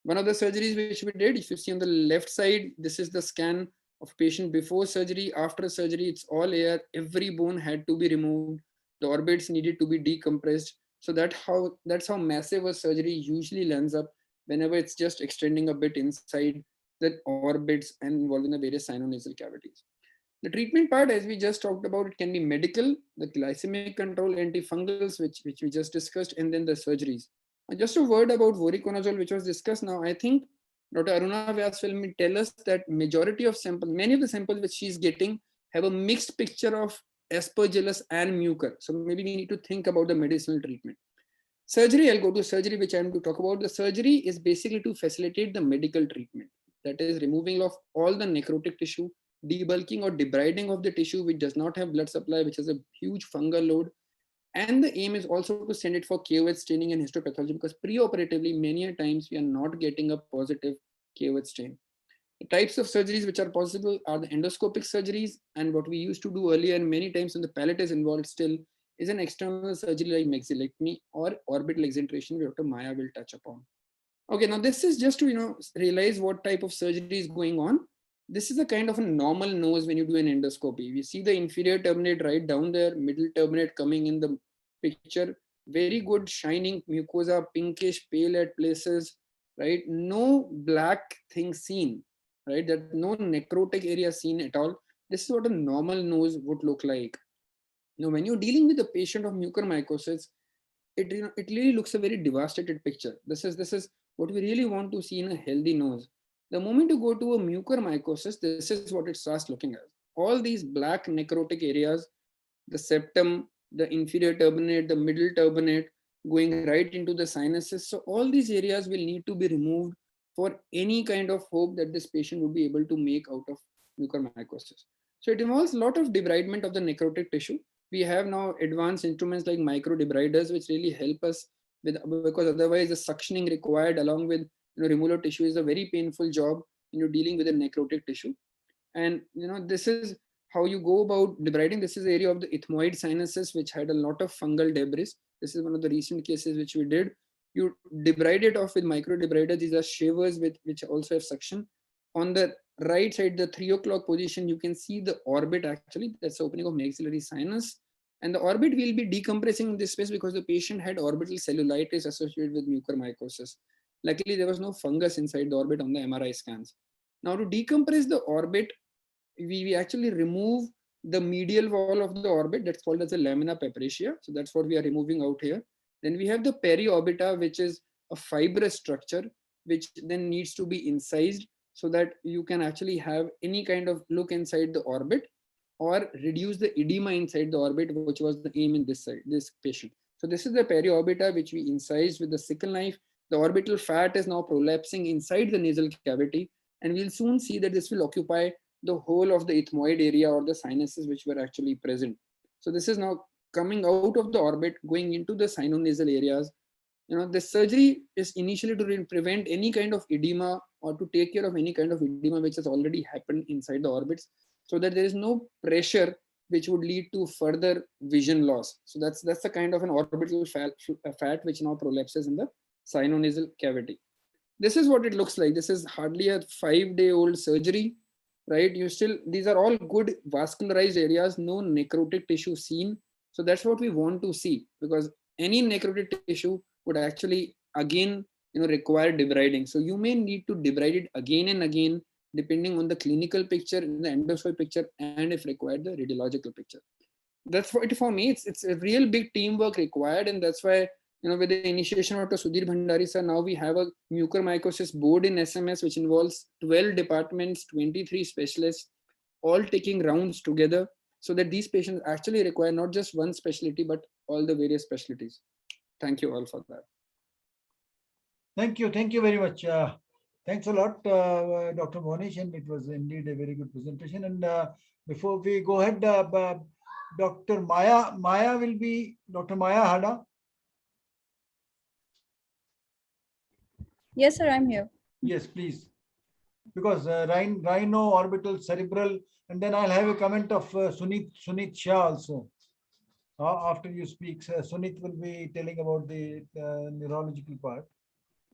One of the surgeries which we did, if you see on the left side, this is the scan of patient before surgery. After surgery, it's all air. Every bone had to be removed. The orbits needed to be decompressed. So that's how massive a surgery usually lands up whenever it's just extending a bit inside the orbits and involving the various sinonasal cavities. The treatment part, as we just talked about, it can be medical, the glycemic control, antifungals, which we just discussed, and then the surgeries. Just a word about voriconazole, which was discussed now. I think Dr. Aruna Vyas will tell us that majority of samples, many of the samples which she's getting have a mixed picture of aspergillus and mucor. So maybe we need to think about the medicinal treatment. Surgery, I'll go to surgery, which I'm to talk about. The surgery is basically to facilitate the medical treatment. That is removing of all the necrotic tissue, debulking or debriding of the tissue which does not have blood supply, which has a huge fungal load. And the aim is also to send it for KOH staining and histopathology, because preoperatively, many a times we are not getting a positive KOH stain. The types of surgeries which are possible are the endoscopic surgeries, and what we used to do earlier, and many times when the palate is involved still, is an external surgery like maxillectomy or orbital exenteration, which Dr. Maya will touch upon. Okay, now this is just to realize what type of surgery is going on. This is a kind of a normal nose when you do an endoscopy. We see the inferior turbinate right down there, middle turbinate coming in the picture, very good shining mucosa, pinkish, pale at places, right? No black thing seen, right? That no necrotic area seen at all. This is what a normal nose would look like. Now, when you're dealing with a patient of mucormycosis, it really looks a very devastated picture. This is what we really want to see in a healthy nose. The moment you go to a mucormycosis, this is what it starts looking at. All these black necrotic areas, the septum, the inferior turbinate, the middle turbinate, going right into the sinuses. So all these areas will need to be removed for any kind of hope that this patient would be able to make out of mucormycosis. So it involves a lot of debridement of the necrotic tissue. We have now advanced instruments like microdebriders, which really help us with, because otherwise the suctioning required along with removal of tissue is a very painful job when you're dealing with a necrotic tissue. And this is how you go about debriding. This is the area of the ethmoid sinuses, which had a lot of fungal debris. This is one of the recent cases which we did. You debride it off with microdebrider. These are shavers which also have suction. On the right side, the 3 o'clock position, you can see the orbit actually. That's the opening of maxillary sinus. And the orbit will be decompressing in this space because the patient had orbital cellulitis associated with mucormycosis. Luckily, there was no fungus inside the orbit on the MRI scans. Now, to decompress the orbit, we actually remove the medial wall of the orbit. That's called as the lamina peparissia. So that's what we are removing out here. Then we have the periorbita, which is a fibrous structure, which then needs to be incised so that you can actually have any kind of look inside the orbit or reduce the edema inside the orbit, which was the aim in this patient. So this is the periorbita which we incised with the sickle knife. The orbital fat is now prolapsing inside the nasal cavity, and we'll soon see that this will occupy the whole of the ethmoid area or the sinuses which were actually present. So this is now coming out of the orbit, going into the sinonasal areas. The surgery is initially to prevent any kind of edema or to take care of any kind of edema which has already happened inside the orbits, so that there is no pressure which would lead to further vision loss. So that's the kind of an orbital fat which now prolapses in the sinonasal cavity. This is what it looks like. This is hardly a 5-day-old surgery, right? These are all good vascularized areas, no necrotic tissue seen. So that's what we want to see, because any necrotic tissue would actually again require debriding. So you may need to debride it again and again, depending on the clinical picture, the endoscopic picture, and if required, the radiological picture. That's what for me, it's a real big teamwork required. And that's why, with the initiation of Dr. Sudhir Bhandari sir, now we have a mucormycosis board in SMS, which involves 12 departments, 23 specialists, all taking rounds together, so that these patients actually require not just one specialty, but all the various specialties. Thank you all for that. Thank you very much. Thanks a lot, Dr. Monish, and it was indeed a very good presentation. And before we go ahead, Dr. Maya will be Dr. Maya Hada. Yes, sir, I'm here. Yes, please. Because rhino, orbital, cerebral, and then I'll have a comment of Sunit Shah also. After you speak, Sunit will be telling about the neurological part.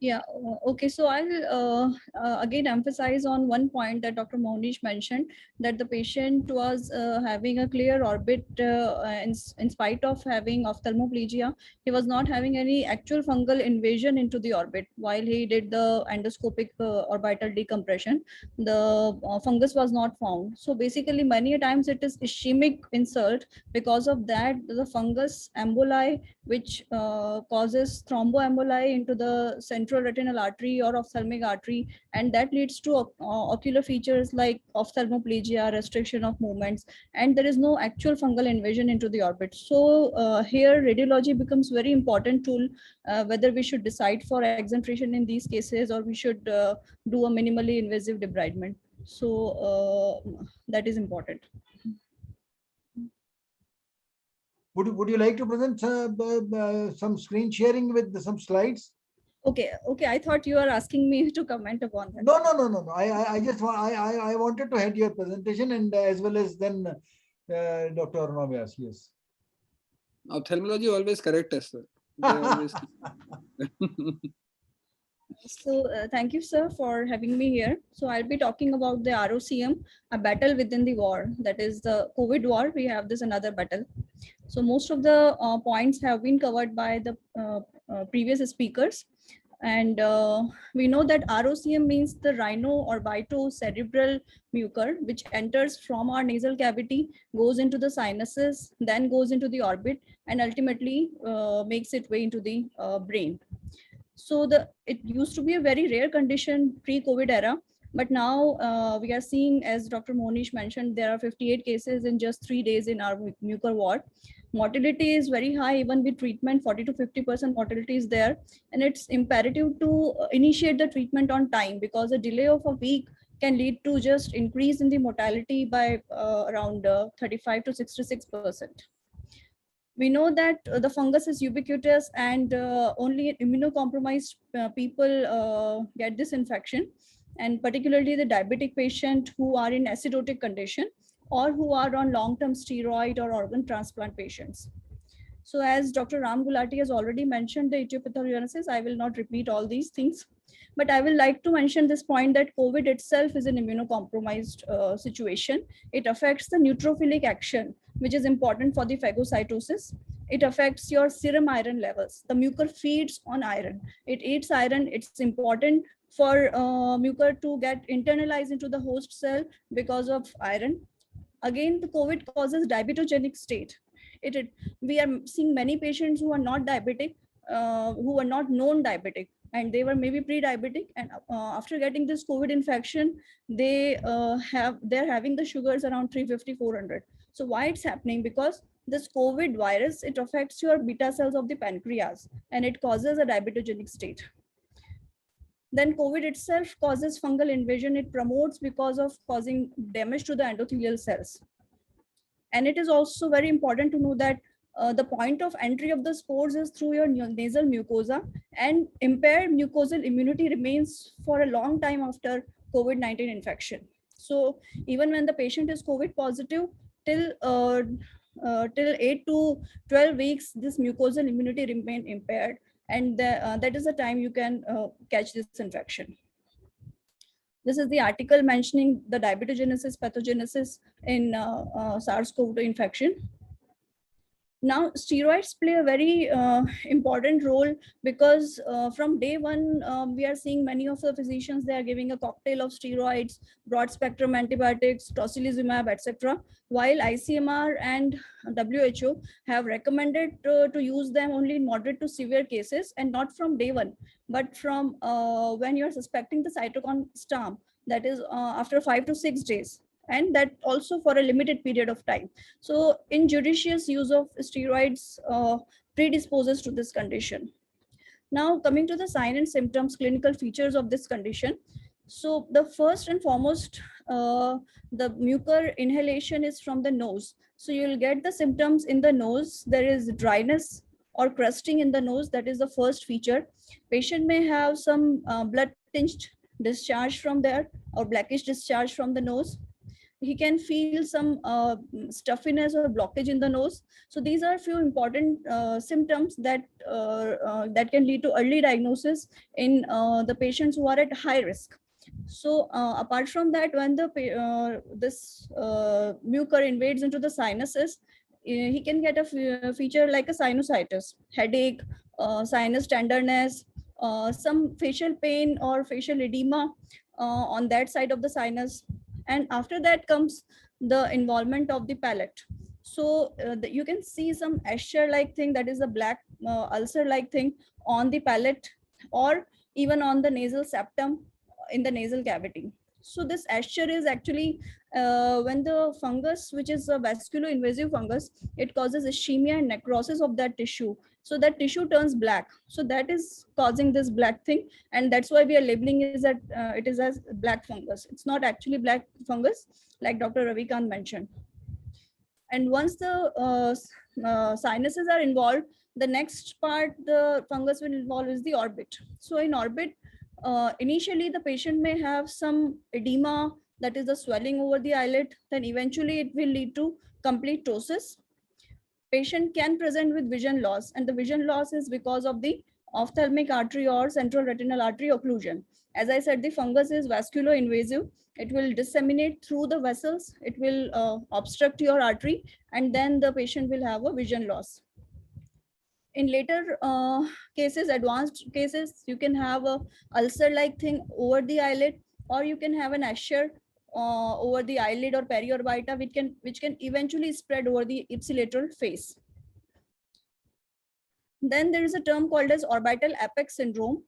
Yeah, okay. So I'll again emphasize on one point that Dr. Monish mentioned, that the patient was having a clear orbit in spite of having ophthalmoplegia. He was not having any actual fungal invasion into the orbit while he did the endoscopic orbital decompression. The fungus was not found. So basically, many times it is ischemic insult. Because of that, the fungus emboli, which causes thromboemboli into the central retinal artery or ophthalmic artery, and that leads to ocular features like ophthalmoplegia, restriction of movements, and there is no actual fungal invasion into the orbit. So here radiology becomes very important tool, whether we should decide for exentration in these cases or we should do a minimally invasive debridement. So that is important. Would you like to present some screen sharing with some slides? Okay. I thought you are asking me to comment upon that. No. I just I wanted to head your presentation, and as well as then Dr. Aruna Vyas. Yes. Ophthalmology always correct us, sir. They always... So thank you, sir, for having me here. So I'll be talking about the ROCM, a battle within the war. That is the COVID war. We have this another battle. So most of the points have been covered by the previous speakers. And we know that ROCM means the rhino-orbitocerebral mucor, which enters from our nasal cavity, goes into the sinuses, then goes into the orbit, and ultimately makes its way into the brain. So it used to be a very rare condition pre-COVID era, but now we are seeing, as Dr. Monish mentioned, there are 58 cases in just 3 days in our mucor ward. Mortality is very high, even with treatment, 40 to 50% mortality is there. And it's imperative to initiate the treatment on time, because a delay of a week can lead to just increase in the mortality by around 35 to 66%. We know that the fungus is ubiquitous, and only immunocompromised people get this infection, and particularly the diabetic patient who are in acidotic condition or who are on long-term steroid or organ transplant patients. So as Dr. Ram Gulati has already mentioned the etiopathogenesis, I will not repeat all these things, but I will like to mention this point that COVID itself is an immunocompromised situation. It affects the neutrophilic action, which is important for the phagocytosis. It affects your serum iron levels. The mucor feeds on iron. It eats iron. It's important for mucor to get internalized into the host cell because of iron. Again, the COVID causes diabetogenic state. We are seeing many patients who are not diabetic, who are not known diabetic, and they were maybe pre-diabetic, and after getting this COVID infection, they're having the sugars around 350, 400. So why it's happening? Because this COVID virus, it affects your beta cells of the pancreas and it causes a diabetogenic state. Then COVID itself causes fungal invasion. It promotes because of causing damage to the endothelial cells. And it is also very important to know that the point of entry of the spores is through your nasal mucosa, and impaired mucosal immunity remains for a long time after COVID-19 infection. So even when the patient is COVID positive, till 8 to 12 weeks, this mucosal immunity remain impaired, and that is the time you can catch this infection. This is the article mentioning the diabetogenesis pathogenesis in SARS-CoV-2 infection. Now, steroids play a very important role because from day one, we are seeing many of the physicians, they are giving a cocktail of steroids, broad spectrum antibiotics, tocilizumab, etc. While ICMR and WHO have recommended to use them only in moderate to severe cases, and not from day one, but from when you are suspecting the cytokine storm, that is after 5 to 6 days. And that also for a limited period of time. So injudicious use of steroids predisposes to this condition. Now coming to the sign and symptoms, clinical features of this condition. So the first and foremost, the mucor inhalation is from the nose. So you'll get the symptoms in the nose. There is dryness or crusting in the nose. That is the first feature. Patient may have some blood tinged discharge from there or blackish discharge from the nose. He can feel some stuffiness or blockage in the nose. So these are few important symptoms that that can lead to early diagnosis in the patients who are at high risk. So apart from that, when the this mucor invades into the sinuses, he can get a feature like a sinusitis, headache, sinus tenderness, some facial pain or facial edema on that side of the sinus. And after that comes the involvement of the palate. So you can see some eschar-like thing, that is a black ulcer-like thing on the palate or even on the nasal septum in the nasal cavity. So this eschar is actually when the fungus, which is a vasculo-invasive fungus, it causes ischemia and necrosis of that tissue. So that tissue turns black. So that is causing this black thing. And that's why we are labeling is that it is as black fungus. It's not actually black fungus, like Dr. Ravikant mentioned. And once the sinuses are involved, the next part the fungus will involve is the orbit. So in orbit, initially the patient may have some edema, that is the swelling over the eyelid. Then eventually it will lead to complete ptosis. Patient can present with vision loss, and the vision loss is because of the ophthalmic artery or central retinal artery occlusion. As I said, the fungus is vasculo-invasive. It will disseminate through the vessels. It will obstruct your artery, and then the patient will have a vision loss. In later cases, advanced cases, you can have a ulcer-like thing over the eyelid, or you can have an eschar over the eyelid or periorbita, which can eventually spread over the ipsilateral face. Then there is a term called as orbital apex syndrome,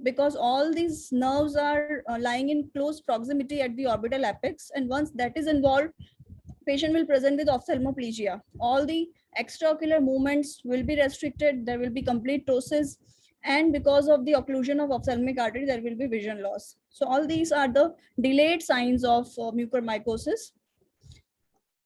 because all these nerves are lying in close proximity at the orbital apex, and once that is involved, patient will present with ophthalmoplegia. All the extraocular movements will be restricted. There will be complete ptosis, and because of the occlusion of ophthalmic artery, there will be vision loss. So all these are the delayed signs of mucormycosis.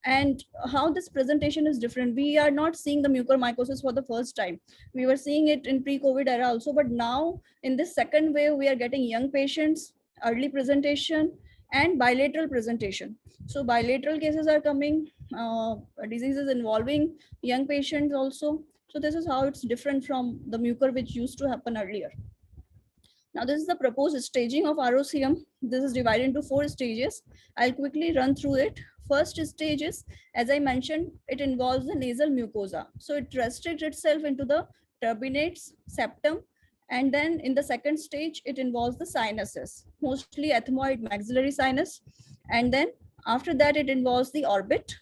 And how this presentation is different. We are not seeing the mucormycosis for the first time. We were seeing it in pre-COVID era also, but now in this second wave, we are getting young patients, early presentation, and bilateral presentation. So bilateral cases are coming, diseases involving young patients also. So this is how it's different from the mucor which used to happen earlier. Now this is the proposed staging of ROCM. This is divided into 4 stages. I'll quickly run through it. First stage is, as I mentioned, it involves the nasal mucosa. So it restricts itself into the turbinates, septum, and then in the second stage, it involves the sinuses, mostly ethmoid maxillary sinus. And then after that, it involves the orbit.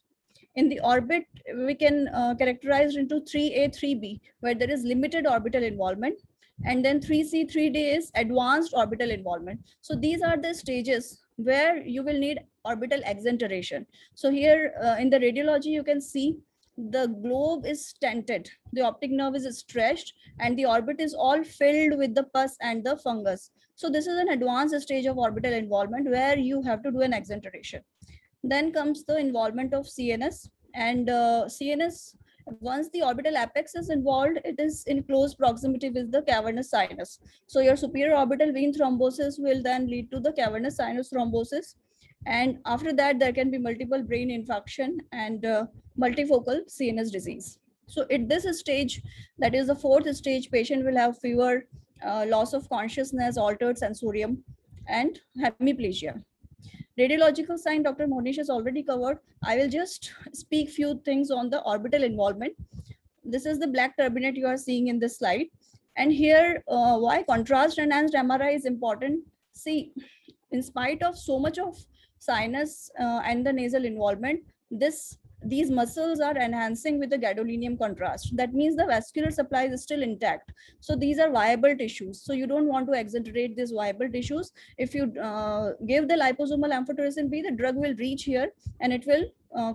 In the orbit, we can characterize into 3A, 3B, where there is limited orbital involvement. And then 3C, 3D is advanced orbital involvement. So these are the stages where you will need orbital exenteration. So here in the radiology, you can see the globe is stented, the optic nerve is stretched, and the orbit is all filled with the pus and the fungus. So this is an advanced stage of orbital involvement where you have to do an exenteration. Then comes the involvement of CNS, and CNS, once the orbital apex is involved, it is in close proximity with the cavernous sinus. So your superior orbital vein thrombosis will then lead to the cavernous sinus thrombosis. And after that, there can be multiple brain infarction and multifocal CNS disease. So at this stage, that is the fourth stage, patient will have fever, loss of consciousness, altered sensorium, and hemiplegia. Radiological sign, Dr. Monish has already covered. I will just speak few things on the orbital involvement. This is the black turbinate you are seeing in this slide. And here, why contrast enhanced MRI is important. See, in spite of so much of sinus and the nasal involvement, these muscles are enhancing with the gadolinium contrast. That means the vascular supply is still intact. So these are viable tissues. So you don't want to exenterate these viable tissues. If you give the liposomal amphotericin B, the drug will reach here and it will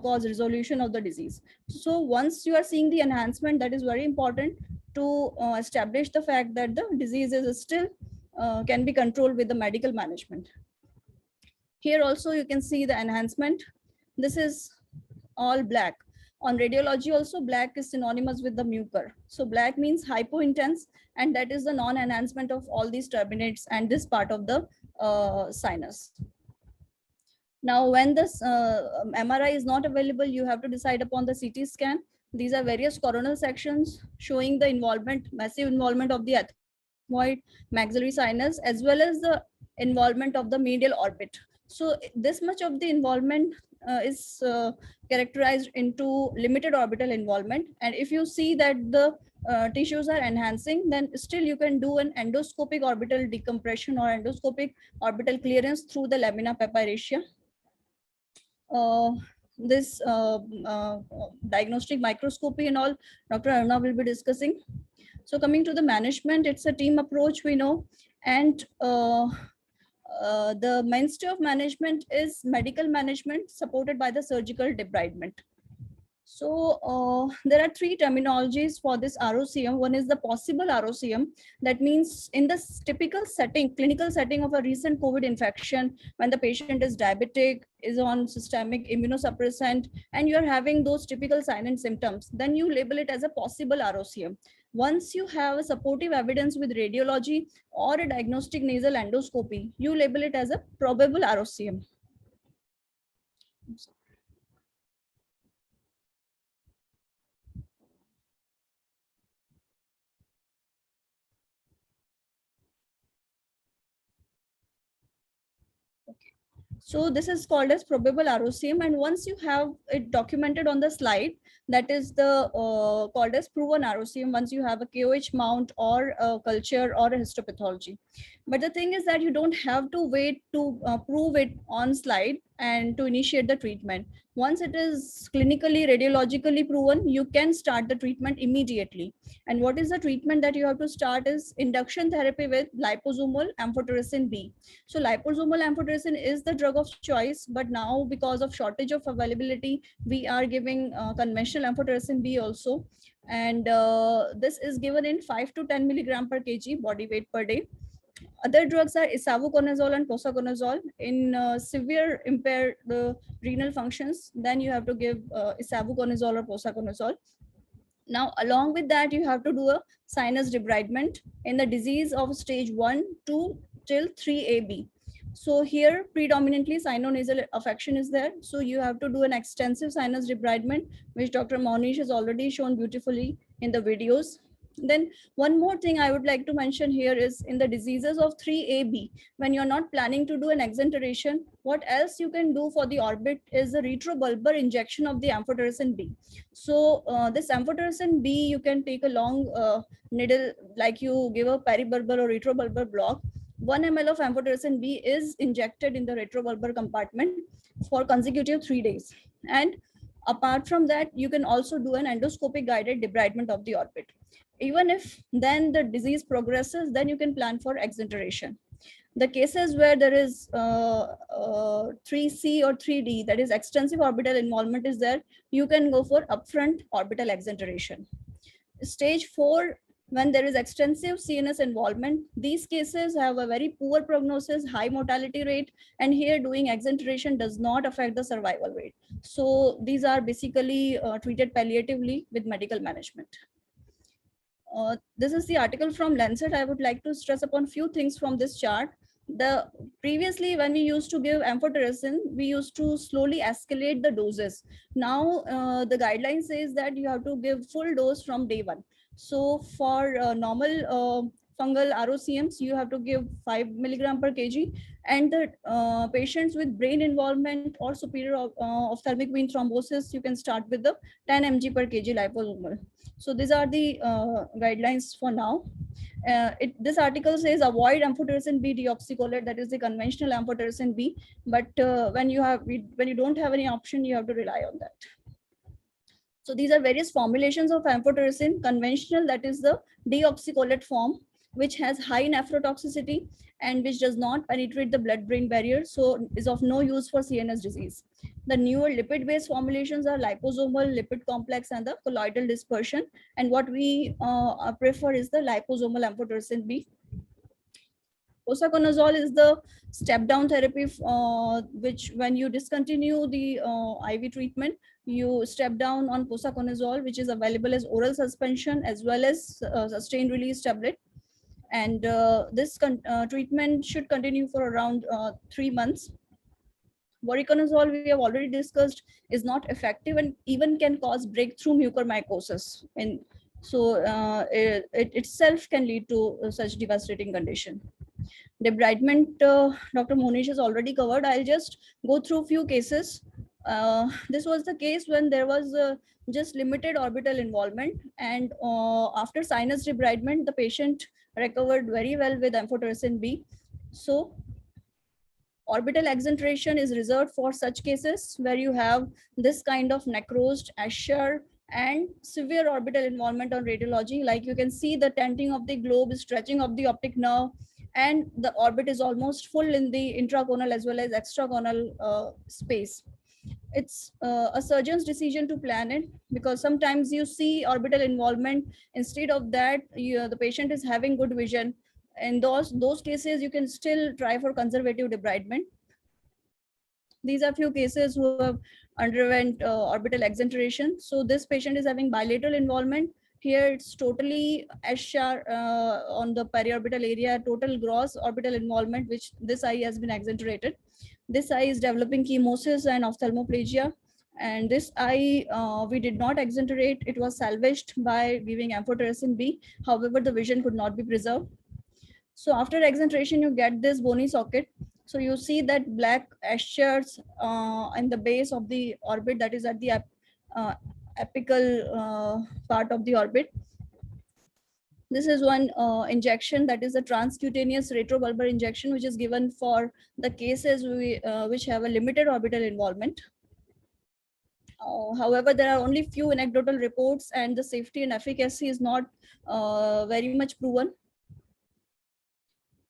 cause resolution of the disease. So once you are seeing the enhancement, that is very important to establish the fact that the disease is still can be controlled with the medical management. Here also you can see the enhancement. This is all black. On radiology also, black is synonymous with the mucor. So black means hypointense, and that is the non-enhancement of all these turbinates and this part of the sinus. Now, when this MRI is not available, you have to decide upon the CT scan. These are various coronal sections showing the involvement, massive involvement of the ethmoid, maxillary sinus, as well as the involvement of the medial orbit. So this much of the involvement is characterized into limited orbital involvement. And if you see that the tissues are enhancing, then still you can do an endoscopic orbital decompression or endoscopic orbital clearance through the lamina papyracea. This diagnostic microscopy and all, Dr. Aruna will be discussing. So coming to the management, it's a team approach, we know. And the mainstay of management is medical management supported by the surgical debridement. So there are three terminologies for this ROCM. One is the possible ROCM. That means in the typical setting, clinical setting of a recent COVID infection, when the patient is diabetic, is on systemic immunosuppressant, and you're having those typical signs and symptoms, then you label it as a possible ROCM. Once you have a supportive evidence with radiology or a diagnostic nasal endoscopy, you label it as a probable ROCM. So this is called as probable ROCM, and once you have it documented on the slide, that is the called as proven ROCM, once you have a KOH mount or a culture or a histopathology. But the thing is that you don't have to wait to prove it on slide and to initiate the treatment. Once it is clinically, radiologically proven, you can start the treatment immediately. And what is the treatment that you have to start is induction therapy with liposomal amphotericin B. So liposomal amphotericin is the drug of choice, but now because of shortage of availability, we are giving conventional amphotericin B also. And this is given in 5 to 10 milligram per kg body weight per day. Other drugs are isavuconazole and posaconazole. In severe impaired renal functions, then you have to give isavuconazole or posaconazole. Now, along with that, you have to do a sinus debridement in the disease of stage 1, 2 till 3AB. So here, predominantly sinonasal affection is there. So you have to do an extensive sinus debridement, which Dr. Monish has already shown beautifully in the videos. Then one more thing I would like to mention here is in the diseases of 3AB, when you're not planning to do an exenteration, what else you can do for the orbit is a retrobulbar injection of the amphotericin B. So this amphotericin B, you can take a long needle, like you give a peribulbar or retrobulbar block. 1 ml of amphotericin B is injected in the retrobulbar compartment for consecutive 3 days. And Apart from that, you can also do an endoscopic guided debridement of the orbit. Even if then the disease progresses, then you can plan for exenteration. The cases where there is 3C or 3D, that is extensive orbital involvement is there, you can go for upfront orbital exenteration. Stage 4, when there is extensive CNS involvement, these cases have a very poor prognosis, high mortality rate, and here doing exenteration does not affect the survival rate. So these are basically treated palliatively with medical management. This is the article from Lancet. I would like to stress upon few things from this chart. Previously, when we used to give amphotericin, we used to slowly escalate the doses. Now the guideline says that you have to give full dose from day 1. So for normal fungal ROCMs, you have to give 5 milligram per kg, and the patients with brain involvement or superior ophthalmic vein thrombosis, you can start with the 10 mg per kg liposomal. So these are the guidelines for now. This article says avoid amphotericin B deoxycholate, that is the conventional amphotericin B. But when you don't have any option, you have to rely on that. So these are various formulations of amphotericin. Conventional, that is the deoxycholate form, which has high nephrotoxicity and which does not penetrate the blood-brain barrier, so is of no use for CNS disease. The newer lipid-based formulations are liposomal, lipid complex, and the colloidal dispersion. And what we prefer is the liposomal amphotericin B. Posaconazole is the step-down therapy, which when you discontinue the IV treatment, you step down on posaconazole, which is available as oral suspension as well as sustained release tablet. And this treatment should continue for around 3 months. Voriconazole, we have already discussed, is not effective and even can cause breakthrough mucormycosis. And so it itself can lead to such devastating condition. Debridement, Dr. Monish has already covered. I'll just go through a few cases. This was the case when there was just limited orbital involvement, and after sinus debridement, the patient recovered very well with amphotericin B. So orbital exenteration is reserved for such cases where you have this kind of necrosed Escher and severe orbital involvement on radiology. Like you can see the tenting of the globe, stretching of the optic nerve, and the orbit is almost full in the intraconal as well as extraconal space. It's a surgeon's decision to plan it, because sometimes you see orbital involvement. Instead of that, the patient is having good vision. In those cases, you can still try for conservative debridement. These are few cases who have underwent orbital exenteration. So this patient is having bilateral involvement. Here it's totally Escher on the periorbital area, total gross orbital involvement, which this eye has been exenterated. This eye is developing chemosis and ophthalmoplegia. And this eye, we did not exenterate. It was salvaged by giving amphotericin B. However, the vision could not be preserved. So after exenteration, you get this bony socket. So you see that black Eschers in the base of the orbit, that is at the apical part of the orbit. This is one injection, that is a transcutaneous retrobulbar injection, which is given for the cases which have a limited orbital involvement. However, there are only few anecdotal reports, and the safety and efficacy is not very much proven.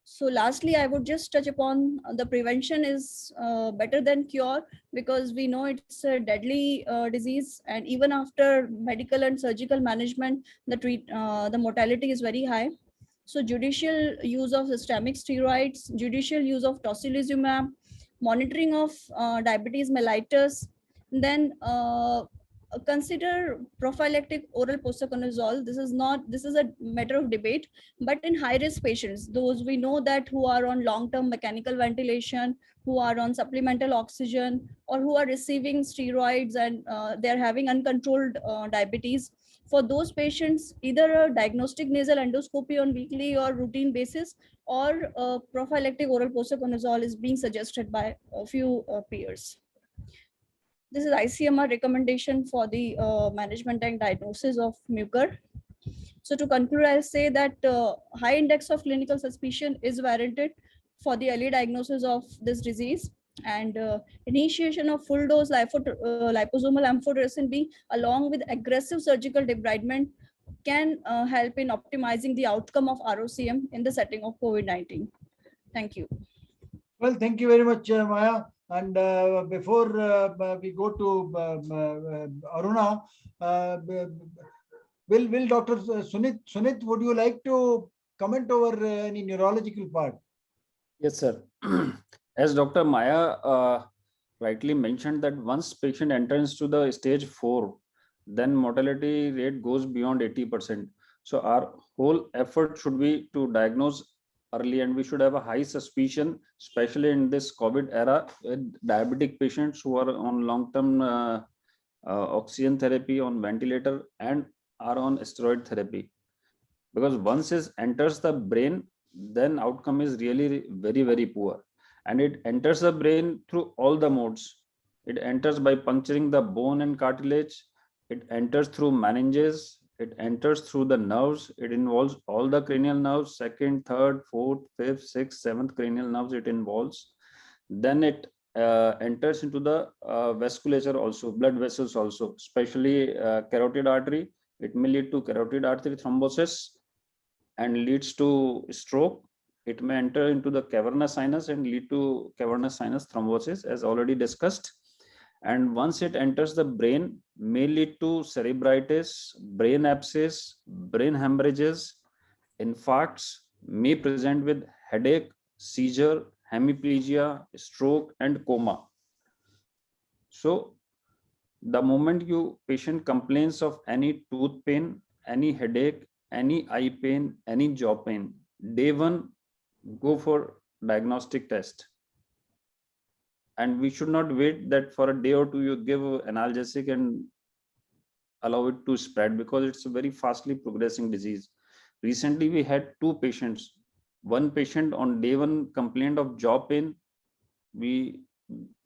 So lastly, I would just touch upon the prevention is better than cure, because we know it's a deadly disease, and even after medical and surgical management, the mortality is very high. So judicial use of systemic steroids, judicial use of tocilizumab, monitoring of diabetes mellitus, then consider prophylactic oral posaconazole. This is a matter of debate, but in high risk patients, those we know that who are on long-term mechanical ventilation, who are on supplemental oxygen, or who are receiving steroids and they're having uncontrolled diabetes. For those patients, either a diagnostic nasal endoscopy on weekly or routine basis, or prophylactic oral posaconazole is being suggested by a few peers. This is ICMR recommendation for the management and diagnosis of mucor. So to conclude, I'll say that high index of clinical suspicion is warranted for the early diagnosis of this disease. And initiation of full dose liposomal amphotericin B along with aggressive surgical debridement can help in optimizing the outcome of ROCM in the setting of COVID-19. Thank you. Well, thank you very much, Maya. And before we go to Aruna, will Dr. Sunit, would you like to comment over any neurological part? Yes, sir. As Dr. Maya rightly mentioned that once patient enters to the stage 4, then mortality rate goes beyond 80%. So our whole effort should be to diagnose early, and we should have a high suspicion, especially in this COVID era, with diabetic patients who are on long-term oxygen therapy, on ventilator, and are on steroid therapy. Because once it enters the brain, then outcome is really very, very poor. And it enters the brain through all the modes. It enters by puncturing the bone and cartilage. It enters through meninges. It enters through the nerves. It involves all the cranial nerves, 2nd, 3rd, 4th, 5th, 6th, 7th cranial nerves it involves. Then it enters into the vasculature also, blood vessels also, especially carotid artery. It may lead to carotid artery thrombosis and leads to stroke. It may enter into the cavernous sinus and lead to cavernous sinus thrombosis, as already discussed. And once it enters the brain, may lead to cerebritis, brain abscess, brain hemorrhages, infarcts, may present with headache, seizure, hemiplegia, stroke, and coma. So the moment patient complains of any tooth pain, any headache, any eye pain, any jaw pain, day 1, go for diagnostic test. And we should not wait that for a day or 2 you give analgesic and allow it to spread, because it's a very fastly progressing disease. Recently, we had 2 patients. One patient on day 1 complained of jaw pain. We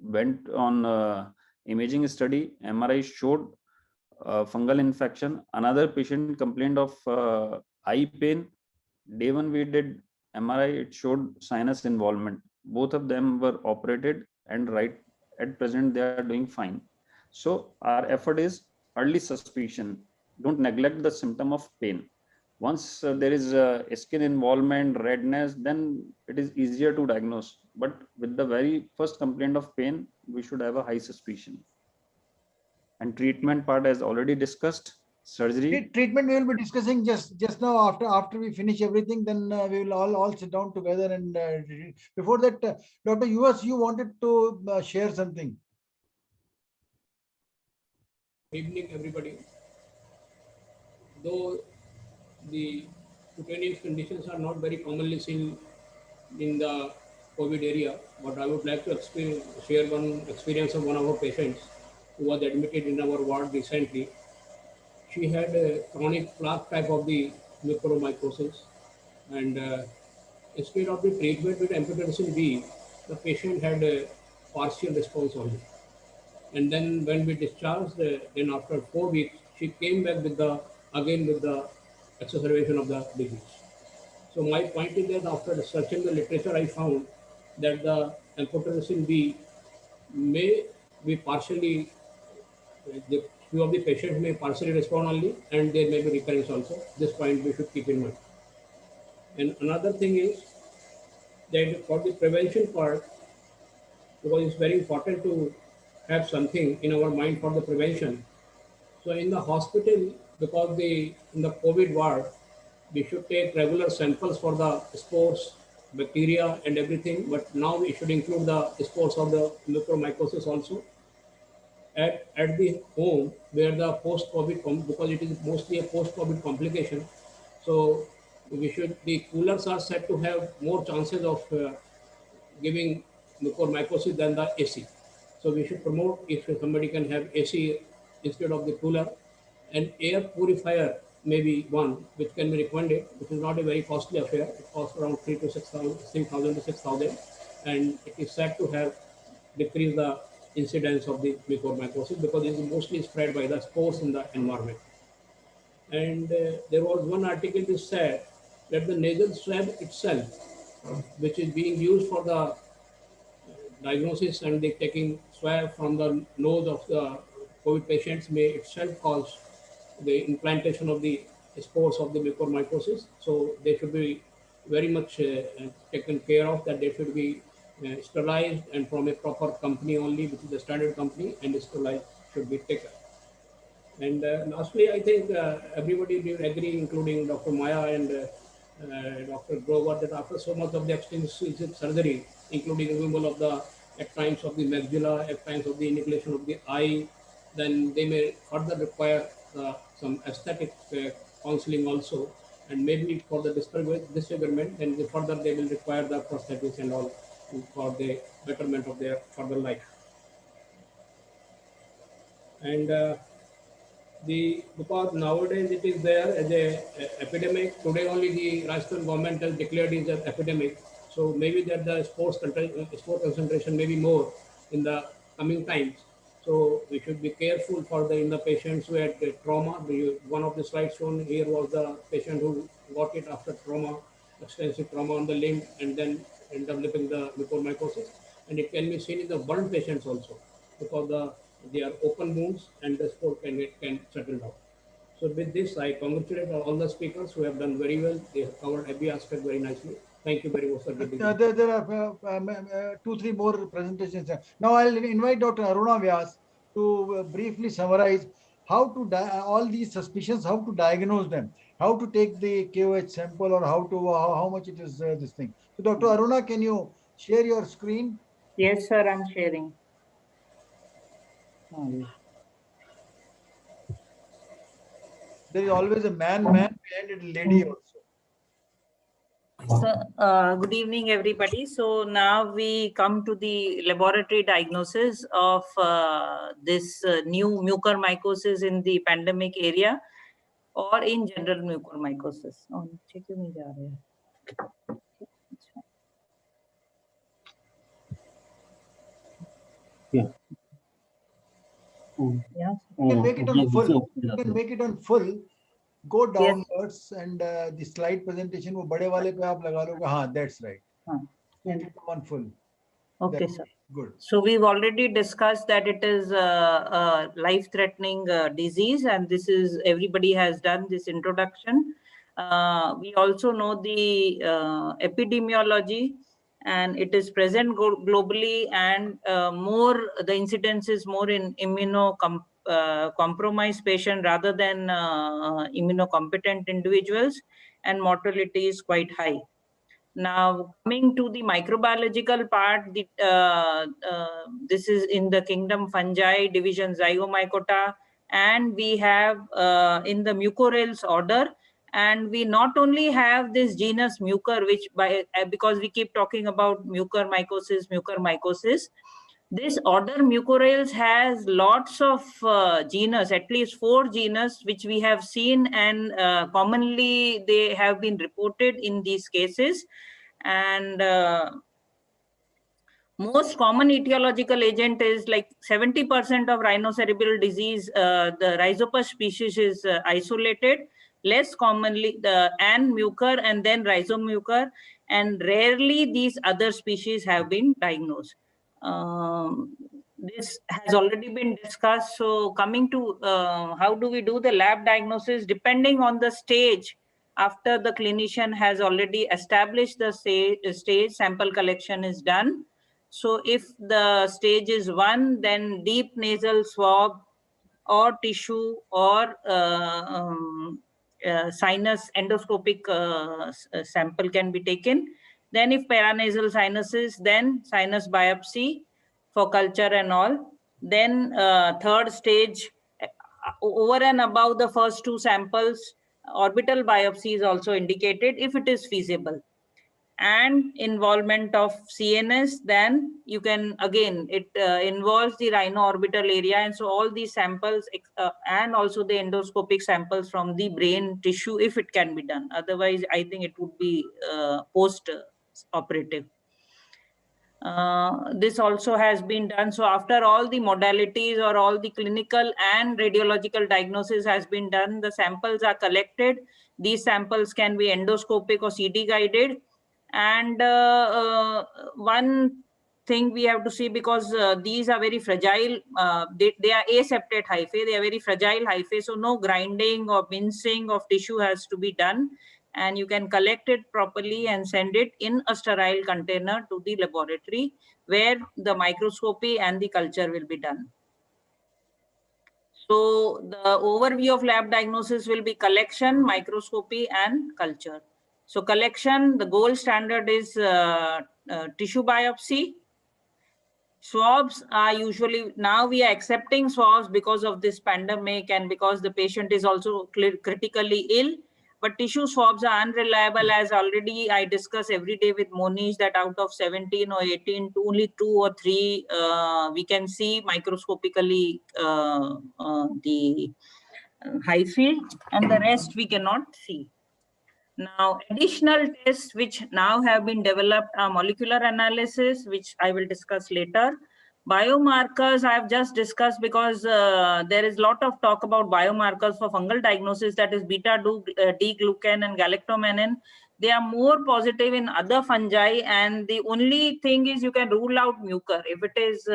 went on imaging study. MRI showed fungal infection. Another patient complained of eye pain. Day 1 we did MRI, it showed sinus involvement. Both of them were operated, and right at present they are doing fine. So our effort is early suspicion. Don't neglect the symptom of pain. Once there is skin involvement, redness, then it is easier to diagnose. But with the very first complaint of pain, we should have a high suspicion. And treatment part, as already discussed, surgery. Treatment we will be discussing just now after we finish everything. Then we will all sit down together. And before that, Dr. US, you wanted to share something. Evening, everybody. Though the cutaneous conditions are not very commonly seen in the COVID area, but I would like to share one experience of one of our patients who was admitted in our ward recently. She had a chronic plaque type of the mucormycosis, and instead of the treatment with amphotericin B, the patient had a partial response only. And then when we discharged, then after 4 weeks, she came back with the exacerbation of the disease. So my point is that after researching the literature, I found that the amphotericin B may be partially, the few of the patients may partially respond only, and there may be recurrence also. This point we should keep in mind. And another thing is that for the prevention part, because it's very important to have something in our mind for the prevention. So in the hospital, because in the COVID ward, we should take regular samples for the spores, bacteria, and everything. But now we should include the spores of the mucormycosis also. At the home, where the post-COVID, because it is mostly a post-COVID complication, so the coolers are said to have more chances of giving mucormycosis than the AC. So we should promote if somebody can have AC instead of the cooler. And air purifier may be one which can be recommended, which is not a very costly affair. It costs around 3,000 to 6,000, and it is said to have decreased the incidence of the mucormycosis because it is mostly spread by the spores in the environment. And there was one article which said that the nasal swab itself, which is being used for the diagnosis and the taking swab from the nose of the COVID patients may itself cause the implantation of the spores of the mucormycosis. So they should be very much taken care of, that they should be sterilized and from a proper company only, which is a standard company, and sterilized should be taken. And lastly, I think everybody will agree, including Dr. Maya and Dr. Grover, that after so much of the extensive surgery, including removal of the, at times of the maxilla, at times of the enucleation of the eye, then they may further require some aesthetic counseling also, and maybe for the disfigurement, then further they will require the prosthetics and all for the betterment of their further life. And because nowadays it is there as a epidemic. Today only the Rajasthan government has declared it as an epidemic. So maybe that the sport concentration may be more in the coming times. So we should be careful for in the patients who had trauma. One of the slides shown here was the patient who got it after trauma, extensive trauma on the limb, and then developing the mucormycosis. And it can be seen in the burn patients also, because they are open wounds and the sport can settle down. So with this, I congratulate all the speakers who have done very well. They have covered every aspect very nicely. Thank you very much for giving me. There are 2-3 more presentations. Now I'll invite Dr. Aruna Vyas to briefly summarize how to all these suspicions, how to diagnose them, how to take the KOH sample, or how much it is this thing. So Dr. Aruna, can you share your screen? Yes, sir, I'm sharing. There is always a man behind it, a lady also. So, good evening, everybody. So now we come to the laboratory diagnosis of this new mucormycosis in the pandemic area, or in general mucormycosis. Oh, check me there. Yeah. Yeah. You can make it on full. You can make it on full. Go downwards, and the slide presentation wo bade wale pe aap laga loge. हाँ, that's right. Make it on full. Okay, That's sir. Good. So we've already discussed that it is a life-threatening disease, and this is, everybody has done this introduction. We also know the epidemiology, and it is present globally, and the incidence is more in immunocompromised patient rather than immunocompetent individuals, and mortality is quite high. Now, coming to the microbiological part, this is in the kingdom fungi, division Zygomycota, and we have in the Mucorales order, and we not only have this genus Mucor, which because we keep talking about mucormycosis, this order Mucorales has lots of genus, at least 4 genus, which we have seen, and commonly they have been reported in these cases. And most common etiological agent is like 70% of rhinocerebral disease, the Rhizopus species is isolated. Less commonly the Mucor and then Rhizomucor, and rarely these other species have been diagnosed. This has already been discussed. So coming to how do we do the lab diagnosis, depending on the stage. After the clinician has already established the stage, sample collection is done. So if the stage is 1, then deep nasal swab or tissue or sinus endoscopic sample can be taken. Then if paranasal sinuses, then sinus biopsy for culture and all. Then third stage, over and above the first 2 samples, orbital biopsy is also indicated if it is feasible. And involvement of CNS, then you can, again, it involves the rhino-orbital area, and so all these samples and also the endoscopic samples from the brain tissue, if it can be done. Otherwise, I think it would be post-operative. This also has been done. So after all the modalities or all the clinical and radiological diagnosis has been done, the samples are collected. These samples can be endoscopic or CT guided. And one thing we have to see, because these are very fragile. They are aseptate hyphae. They are very fragile hyphae. So no grinding or mincing of tissue has to be done. And you can collect it properly and send it in a sterile container to the laboratory where the microscopy and the culture will be done. So the overview of lab diagnosis will be collection, microscopy, and culture. So collection, the gold standard is tissue biopsy. Swabs are usually, now we are accepting swabs because of this pandemic and because the patient is also critically ill. But tissue swabs are unreliable, as already I discuss every day with Monish, that out of 17 or 18, only 2 or 3 we can see microscopically the hyphae, and the rest we cannot see. Now, additional tests which now have been developed are molecular analysis, which I will discuss later. Biomarkers I have just discussed because there is a lot of talk about biomarkers for fungal diagnosis, that is beta-D-glucan and galactomannan. They are more positive in other fungi, and the only thing is you can rule out mucor. If it is,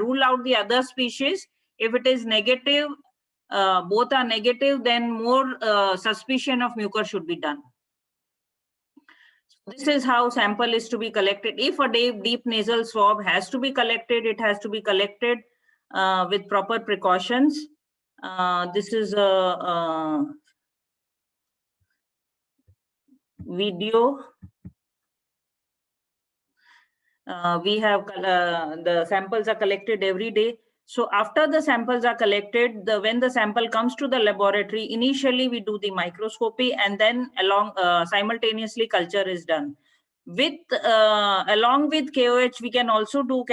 rule out the other species. If it is negative, both are negative, then more suspicion of mucor should be done. This is how sample is to be collected. If a deep nasal swab has to be collected, it has to be collected with proper precautions. This is a video. We have the samples are collected every day. So after the samples are collected, when the sample comes to the laboratory, initially we do the microscopy, and then simultaneously culture is done. Along with KOH, we can also do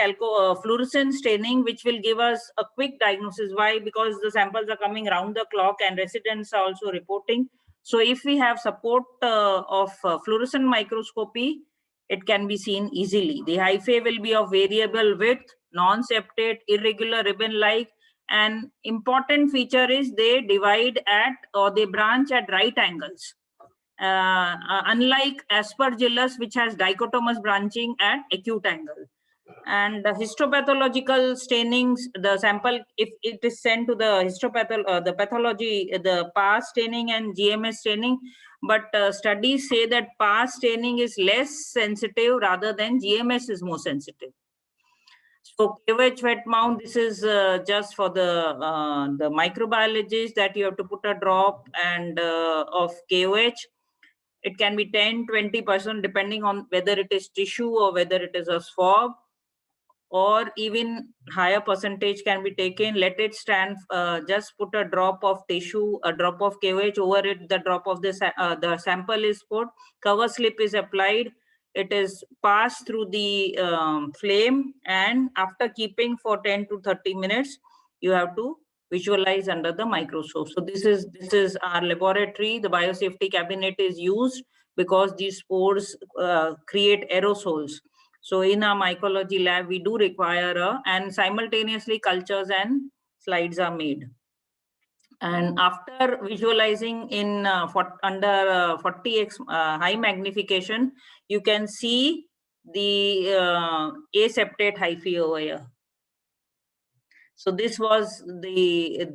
fluorescence staining, which will give us a quick diagnosis. Why? Because the samples are coming round the clock and residents are also reporting. So if we have support of fluorescent microscopy, it can be seen easily. The hyphae will be of variable width, non-septate, irregular ribbon-like, and important feature is they divide at, or they branch at right angles. Unlike Aspergillus, which has dichotomous branching at acute angle. And the histopathological stainings, the sample, if it is sent to the pathology, the PAS staining and GMS staining, but studies say that PAS staining is less sensitive rather than GMS is more sensitive. So KOH wet mount, this is just for the microbiologists, that you have to put a drop and of KOH. It can be 10-20% depending on whether it is tissue or whether it is a swab, or even higher percentage can be taken. Let it stand, just put a drop of tissue, a drop of KOH over it, the drop of the sample is put, cover slip is applied, it is passed through the flame, and after keeping for 10 to 30 minutes, you have to visualize under the microscope. So this is our laboratory. The biosafety cabinet is used because these spores create aerosols. So in our mycology lab, we do require and simultaneously cultures and slides are made. And after visualizing in under 40x high magnification, you can see the aseptate hyphae over here. So this was the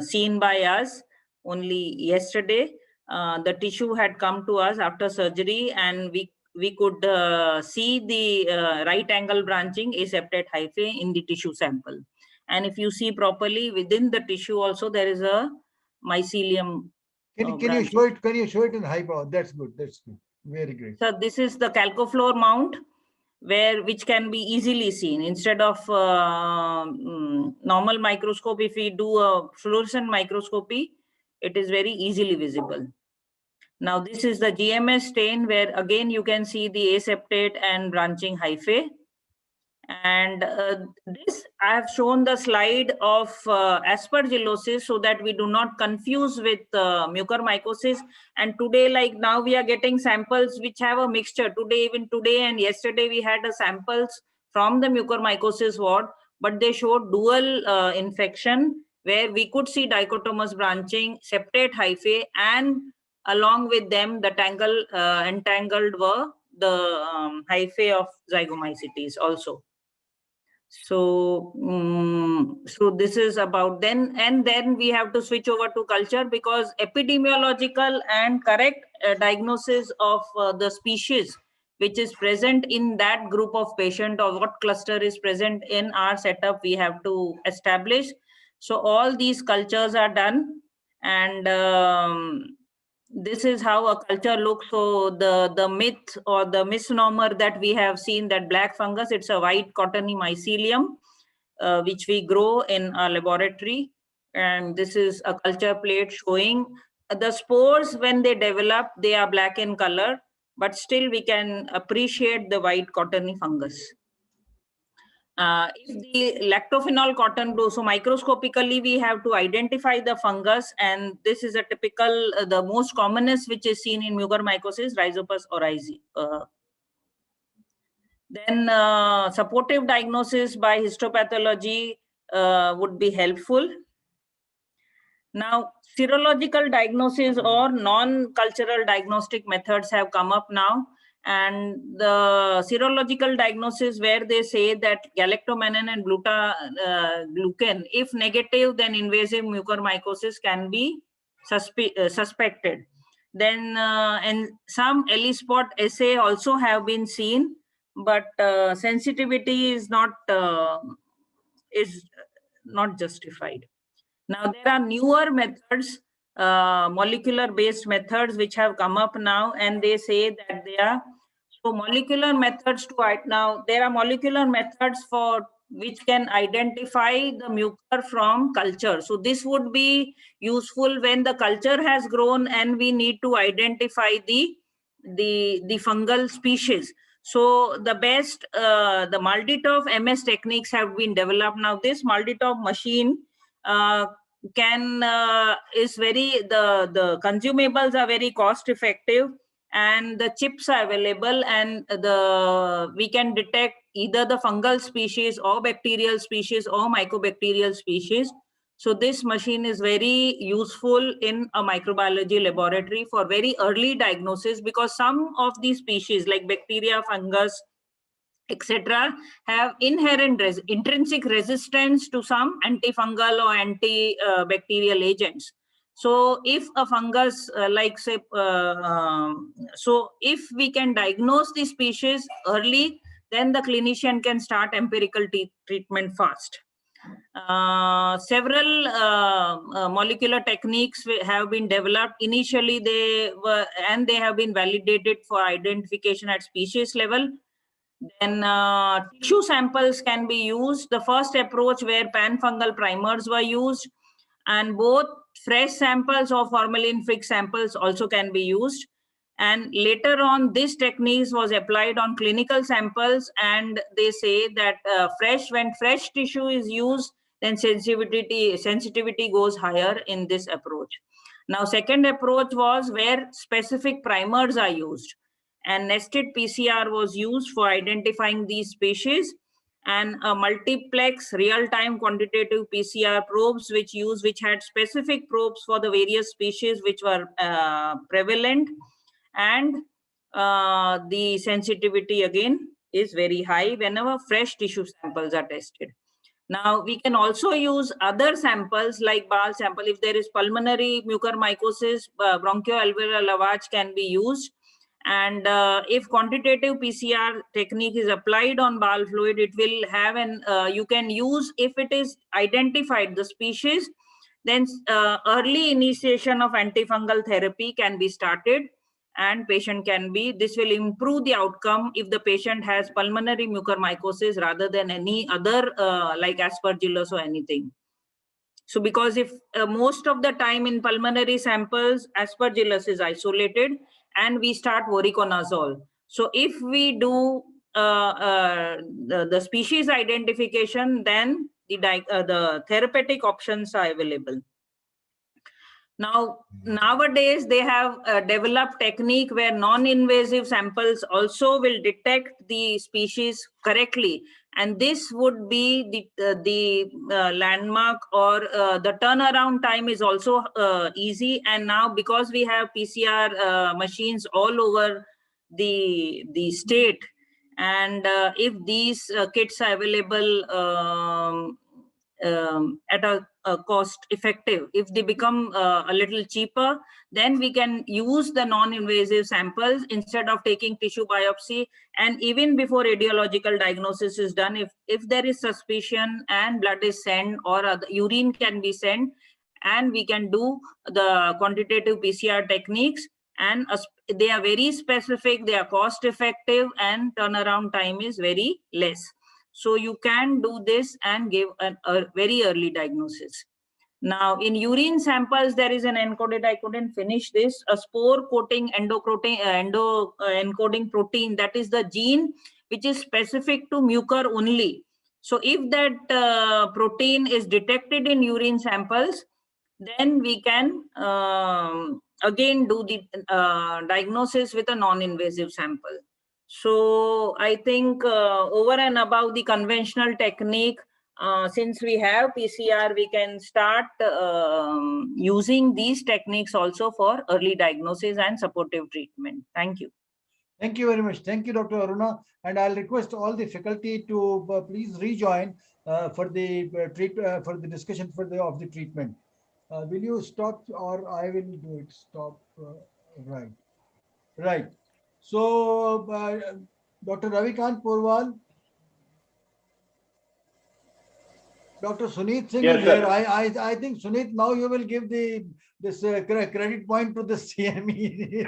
seen by us only yesterday. The tissue had come to us after surgery, and we could see the right angle branching aseptate hyphae in the tissue sample. And if you see properly within the tissue also, there is a mycelium. Can you show it? Can you show it in high power? That's good. That's good. Very great. So this is the calcofluor mount, which can be easily seen. Instead of normal microscope, if we do a fluorescent microscopy, it is very easily visible. Now this is the GMS stain, where again you can see the aseptate and branching hyphae. And this, I have shown the slide of aspergillosis so that we do not confuse with mucormycosis. And today, like now, we are getting samples which have a mixture. Even today and yesterday, we had samples from the mucormycosis ward, but they showed dual infection, where we could see dichotomous branching, septate hyphae, and along with them, the entangled were the hyphae of zygomycetes also. So, so this is about then, and then we have to switch over to culture, because epidemiological and correct diagnosis of the species which is present in that group of patient, or what cluster is present in our setup, we have to establish. So all these cultures are done, and this is how a culture looks. So the myth or the misnomer that we have seen, that black fungus, it's a white cottony mycelium which we grow in a laboratory, and this is a culture plate showing the spores. When they develop, they are black in color, but still we can appreciate the white cottony fungus. If the lactophenol cotton grows, so microscopically we have to identify the fungus, and this is a typical, the most commonest which is seen in mucormycosis, Rhizopus oryzae. Then supportive diagnosis by histopathology would be helpful. Now, serological diagnosis or non-cultural diagnostic methods have come up now. And the serological diagnosis, where they say that galactomannan and glucan, if negative, then invasive mucormycosis can be suspected. Then and some ELISpot assay also have been seen, but sensitivity is not justified. Now there are newer methods, molecular-based methods, which have come up now, and they say that they are so molecular methods to it. Now there are molecular methods for which can identify the mucor from culture. So this would be useful when the culture has grown and we need to identify the fungal species. So the best, the MALDI-TOF MS techniques have been developed. Now this MALDI-TOF machine is very, the consumables are very cost effective, and the chips are available, and we can detect either the fungal species or bacterial species or mycobacterial species. So this machine is very useful in a microbiology laboratory for very early diagnosis, because some of these species like bacteria, fungus, etc., have inherent intrinsic resistance to some antifungal or antibacterial agents. So if a fungus so if we can diagnose the species early, then the clinician can start empirical treatment fast. Several molecular techniques have been developed. Initially they have been validated for identification at species level. Then tissue samples can be used. The first approach where pan-fungal primers were used, and both fresh samples or formalin-fixed samples also can be used. And later on, this technique was applied on clinical samples, and they say that when fresh tissue is used, then sensitivity goes higher in this approach. Now, second approach was where specific primers are used, and nested PCR was used for identifying these species, and a multiplex real-time quantitative PCR probes which had specific probes for the various species which were prevalent, and the sensitivity again is very high whenever fresh tissue samples are tested. Now we can also use other samples like BAL sample. If there is pulmonary mucormycosis, bronchoalveolar lavage can be used. And if quantitative PCR technique is applied on BAL fluid, it will have you can use, if it is identified the species, then early initiation of antifungal therapy can be started, and patient this will improve the outcome if the patient has pulmonary mucormycosis rather than any other like Aspergillus or anything. So because if most of the time in pulmonary samples, Aspergillus is isolated and we start voriconazole. So if we do the species identification, then the therapeutic options are available. Now, nowadays, they have developed technique where non-invasive samples also will detect the species correctly. And this would be the landmark, or the turnaround time is also easy. And now, because we have PCR machines all over the state, and if these kits are available at a cost effective, if they become a little cheaper, then we can use the non-invasive samples instead of taking tissue biopsy. And even before radiological diagnosis is done, if there is suspicion and blood is sent or urine can be sent, and we can do the quantitative PCR techniques, and they are very specific, they are cost effective, and turnaround time is very less. So you can do this and give a very early diagnosis. Now, in urine samples, there is an encoded, I couldn't finish this, a spore coating encoding protein, that is the gene which is specific to mucor only. So if that protein is detected in urine samples, then we can again do the diagnosis with a non-invasive sample. So I think over and above the conventional technique, since we have PCR, we can start using these techniques also for early diagnosis and supportive treatment. Thank you. Thank you very much. Thank you, Dr. Aruna. And I'll request all the faculty to please rejoin for the for the discussion of the treatment. Will you stop, or I will do it? Stop. Right. Right. So, Dr. Ravikant Porwal, Dr. Suneet Singh is here. I think, Suneet, now you will give this credit point to the CME.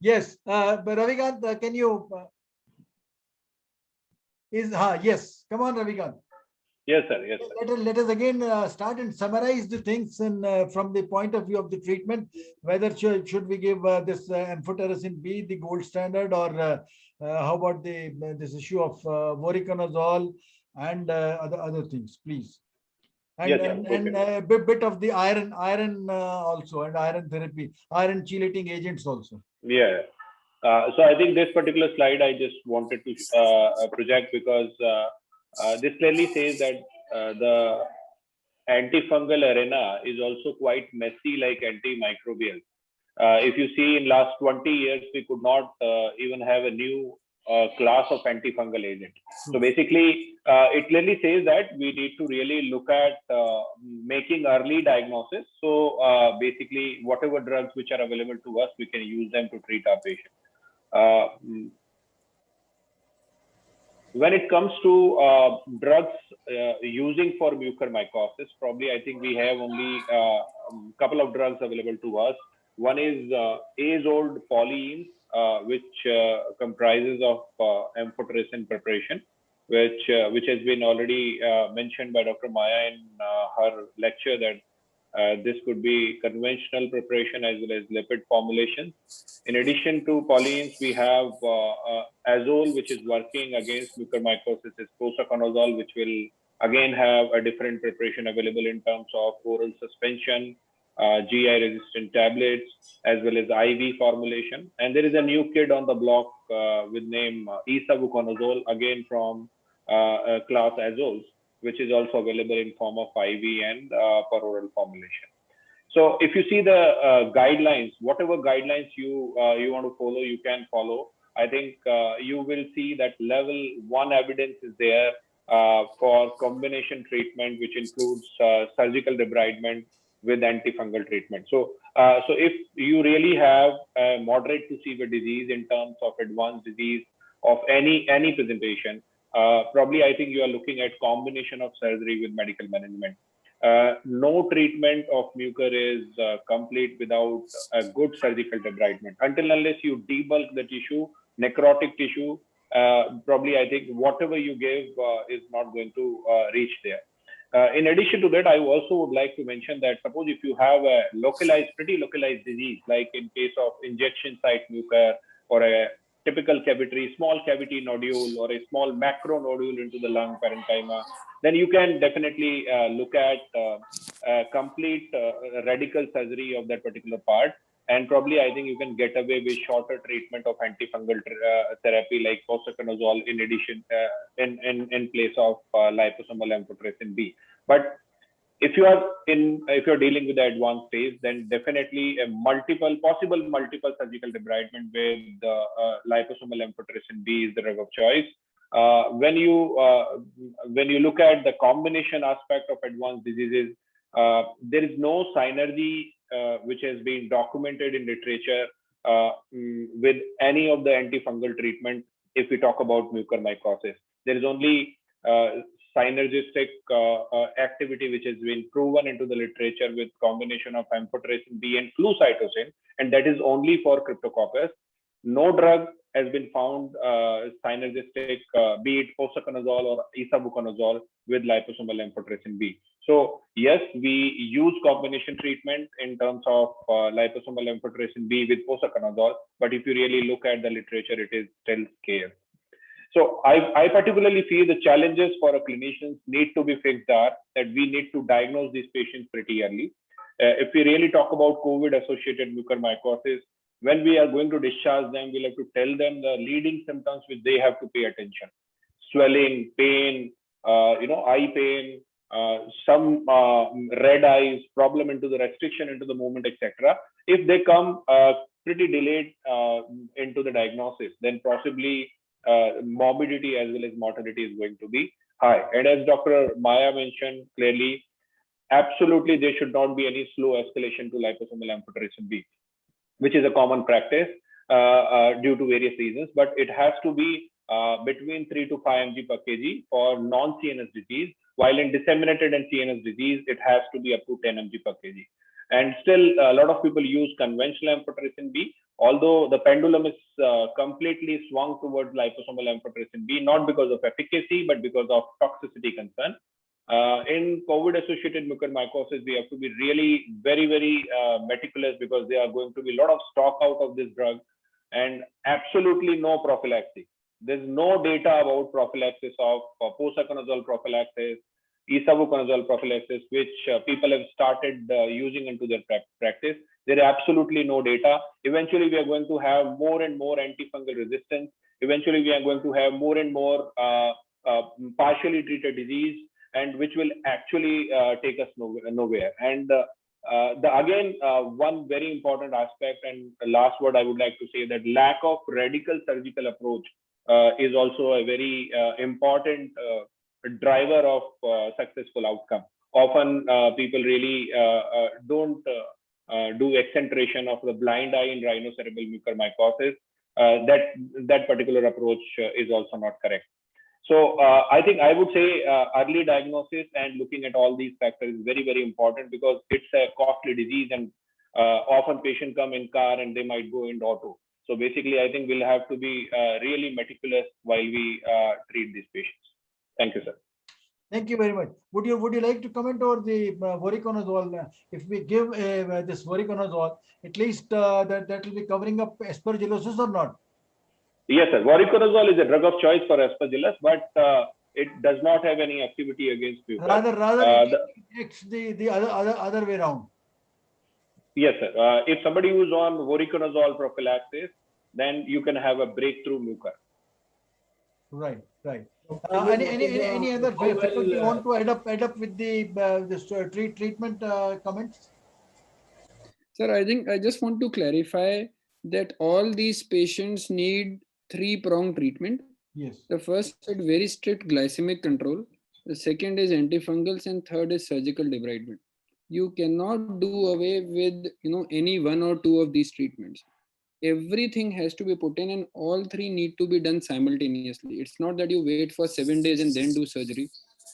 Yes, but Ravikant, can you? Yes, come on, Ravikant. Yes, sir. Yes, sir. Let us again start and summarize the things from the point of view of the treatment. Whether should we give this amphotericin B the gold standard, or how about this issue of voriconazole and other things, please. And, yes, and a bit of the iron also, and iron therapy, iron chelating agents also. Yeah. So I think this particular slide I just wanted to project because this clearly says that the antifungal arena is also quite messy, like antimicrobial. If you see, in last 20 years, we could not even have a new class of antifungal agent. So basically, it clearly says that we need to really look at making early diagnosis. So basically, whatever drugs which are available to us, we can use them to treat our patient. When it comes to drugs using for mucormycosis, probably I think we have only a couple of drugs available to us. One is age-old polyenes, which comprises of amphotericin preparation, which has been already mentioned by Dr. Maya in her lecture, that this could be conventional preparation as well as lipid formulation. In addition to polyenes, we have azole, which is working against mucormycosis, is posaconazole, which will again have a different preparation available in terms of oral suspension, GI resistant tablets, as well as IV formulation. And there is a new kid on the block with name isavuconazole, again from class azoles, which is also available in form of IV and per oral formulation. So if you see the guidelines, whatever guidelines you want to follow, you can follow. I think you will see that level 1 evidence is there for combination treatment, which includes surgical debridement with antifungal treatment. So if you really have a moderate to severe disease in terms of advanced disease of any presentation, probably I think you are looking at combination of surgery with medical management. No treatment of mucor is complete without a good surgical debridement. Until unless you debulk the tissue, necrotic tissue, probably I think whatever you give is not going to reach there. In addition to that, I also would like to mention that suppose if you have a pretty localized disease, like in case of injection site mucor, or a typical cavity, small cavity nodule, or a small macro nodule into the lung parenchyma, then you can definitely look at complete radical surgery of that particular part. And probably I think you can get away with shorter treatment of antifungal therapy like posaconazole in addition in place of liposomal amphotericin B. But if you're dealing with the advanced stage, then definitely a possible multiple surgical debridement with liposomal amphotericin B is the drug of choice. When you look at the combination aspect of advanced diseases, there is no synergy which has been documented in literature with any of the antifungal treatment. If we talk about mucormycosis, there is only synergistic activity which has been proven into the literature with combination of amphotericin B and flucytosine, and that is only for Cryptococcus. No drug has been found synergistic, be it posaconazole or isavuconazole with liposomal amphotericin B. So yes, we use combination treatment in terms of liposomal amphotericin B with posaconazole, but if you really look at the literature, it is still scarce. So I particularly feel the challenges for our clinicians need to be fixed are that we need to diagnose these patients pretty early. If we really talk about COVID-associated mucormycosis, when we are going to discharge them, we'll have to tell them the leading symptoms which they have to pay attention: swelling, pain, eye pain, some red eyes, problem into the restriction into the movement, etc. If they come pretty delayed into the diagnosis, then possibly morbidity as well as mortality is going to be high. And as Dr. Maya mentioned clearly, absolutely there should not be any slow escalation to liposomal amphotericin B, which is a common practice due to various reasons, but it has to be between 3 to 5 mg per kg for non-CNS disease, while in disseminated and CNS disease, it has to be up to 10 mg per kg. And still, a lot of people use conventional amphotericin B, although the pendulum is completely swung towards liposomal amphotericin B, not because of efficacy, but because of toxicity concern. In COVID-associated mucormycosis, we have to be really very, very meticulous because there are going to be a lot of stock out of this drug and absolutely no prophylaxis. There's no data about prophylaxis of posaconazole prophylaxis, isavuconazole prophylaxis, which people have started using into their practice. There is absolutely no data. Eventually, we are going to have more and more antifungal resistance. Eventually, we are going to have more and more partially treated disease, and which will actually take us nowhere. And again, one very important aspect, and the last word I would like to say, that lack of radical surgical approach is also a very important driver of successful outcome. Often people really don't do accentration of the blind eye in rhinocerebral mucormycosis. That particular approach is also not correct. So I think I would say early diagnosis and looking at all these factors is very, very important, because it's a costly disease, and often patients come in car and they might go in auto. So basically, I think we'll have to be really meticulous while we treat these patients. Thank you, sir. Thank you very much. Would you like to comment over the voriconazole? If we give this voriconazole, at least that will be covering up aspergillosis or not? Yes, sir. Voriconazole is a drug of choice for aspergillus, but it does not have any activity against mucor. Rather, it's the other way around. Yes, sir. If somebody who's on voriconazole prophylaxis, then you can have a breakthrough mucor. Right. Any other faculty you want to add up with the treatment comments? Sir, I think I just want to clarify that all these patients need 3-pronged treatment. Yes. The first is very strict glycemic control. The second is antifungals, and third is surgical debridement. You cannot do away with any one or two of these treatments. Everything has to be put in, and all three need to be done simultaneously. It's not that you wait for 7 days and then do surgery,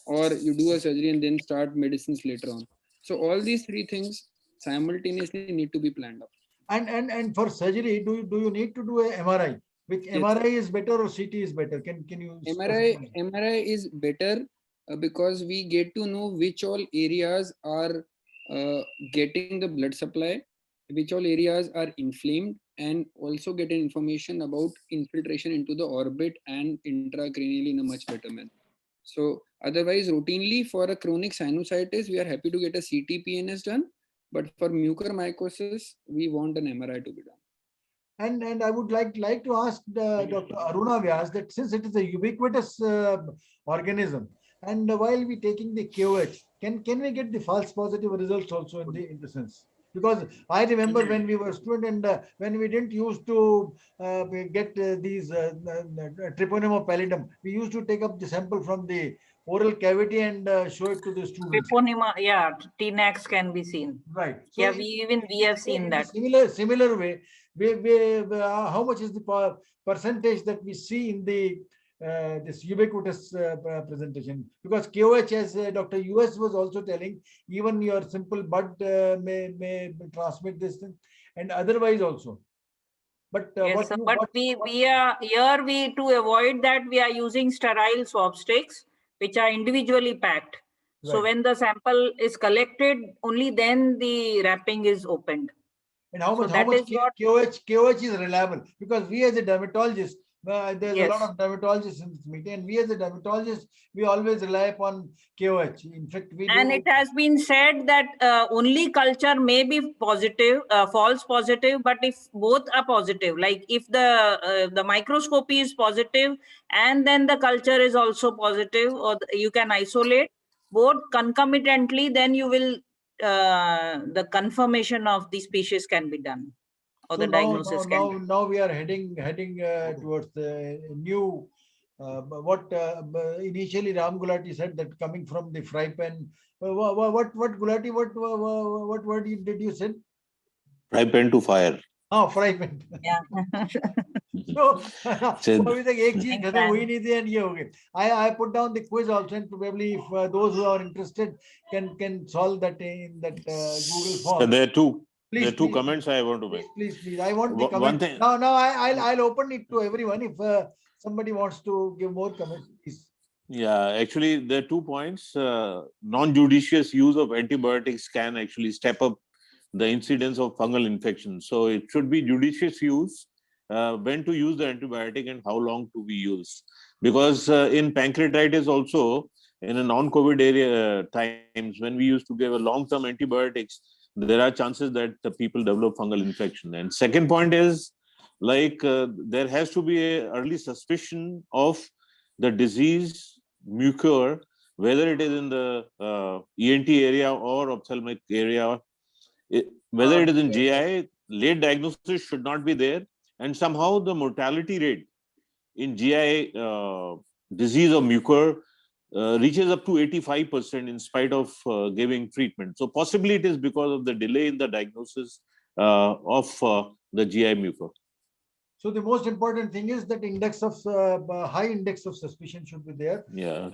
or you do a surgery and then start medicines later on. So all these three things simultaneously need to be planned out. And for surgery, do you need to do a MRI? Which yes. MRI is better or CT is better? Can you? MRI is better because we get to know which all areas are getting the blood supply, which all areas are inflamed, and also get information about infiltration into the orbit and intracranially in a much better manner. So otherwise, routinely for a chronic sinusitis, we are happy to get a CT PNS done, but for mucormycosis, we want an MRI to be done. And I would like to ask Dr. Aruna Vyas that since it is a ubiquitous organism, And while we taking the KOH, can we get the false positive results also in the sense? Because I remember when we were student and when we didn't used to get these Treponema pallidum, we used to take up the sample from the oral cavity and show it to the students. Treponema, yeah, TNAX can be seen. Right. So Yeah, we have seen that. Similar way, how much is the percentage that we see in the this ubiquitous presentation? Because KOH, as Dr. US was also telling, even your simple bud may transmit this thing, and otherwise also. But Yes, we are here. We to avoid that, we are using sterile swab sticks, which are individually packed. So Right. when the sample is collected, only then the wrapping is opened. And how much KOH is reliable? Because we as a dermatologist, there's a lot of dermatologists in this meeting, and we as a dermatologist, we always rely upon KOH. In fact, And it has been said that only culture may be positive, false positive, but if both are positive, like if the microscopy is positive and then the culture is also positive, or you can isolate both concomitantly, then you will the confirmation of the species can be done, or So the diagnosis can be. now we are heading towards the new what initially Ram Gulati said, that coming from the fry pan. What Gulati, what word did you say? Fry pan to fire. Oh, fry pan. Yeah. So अभी तक एक चीज खत्म हुई नहीं थी and ये हो गए. I put down the quiz also, and probably if those who are interested can solve that in that Google form. So there are two. Please, there are two please, comments I want to make. Please. I want the One comment. thing- Now I'll open it to everyone. If somebody wants to give more comments, please. Yeah, actually, there are 2 points. Non-judicious use of antibiotics can actually step up the incidence of fungal infection. So it should be judicious use, when to use the antibiotic and how long to be used. Because in pancreatitis also, in a non-COVID area times, when we used to give a long-term antibiotics, there are chances that the people develop fungal infection. And second point is, like, there has to be a early suspicion of the disease mucor, whether it is in the ENT area or ophthalmic area, whether it is in GI. Late diagnosis should not be there, and somehow the mortality rate in GI disease of mucor reaches up to 85% in spite of giving treatment. So possibly it is because of the delay in the diagnosis of the GI mucor. So the most important thing is that index of high index of suspicion should be there. Yeah.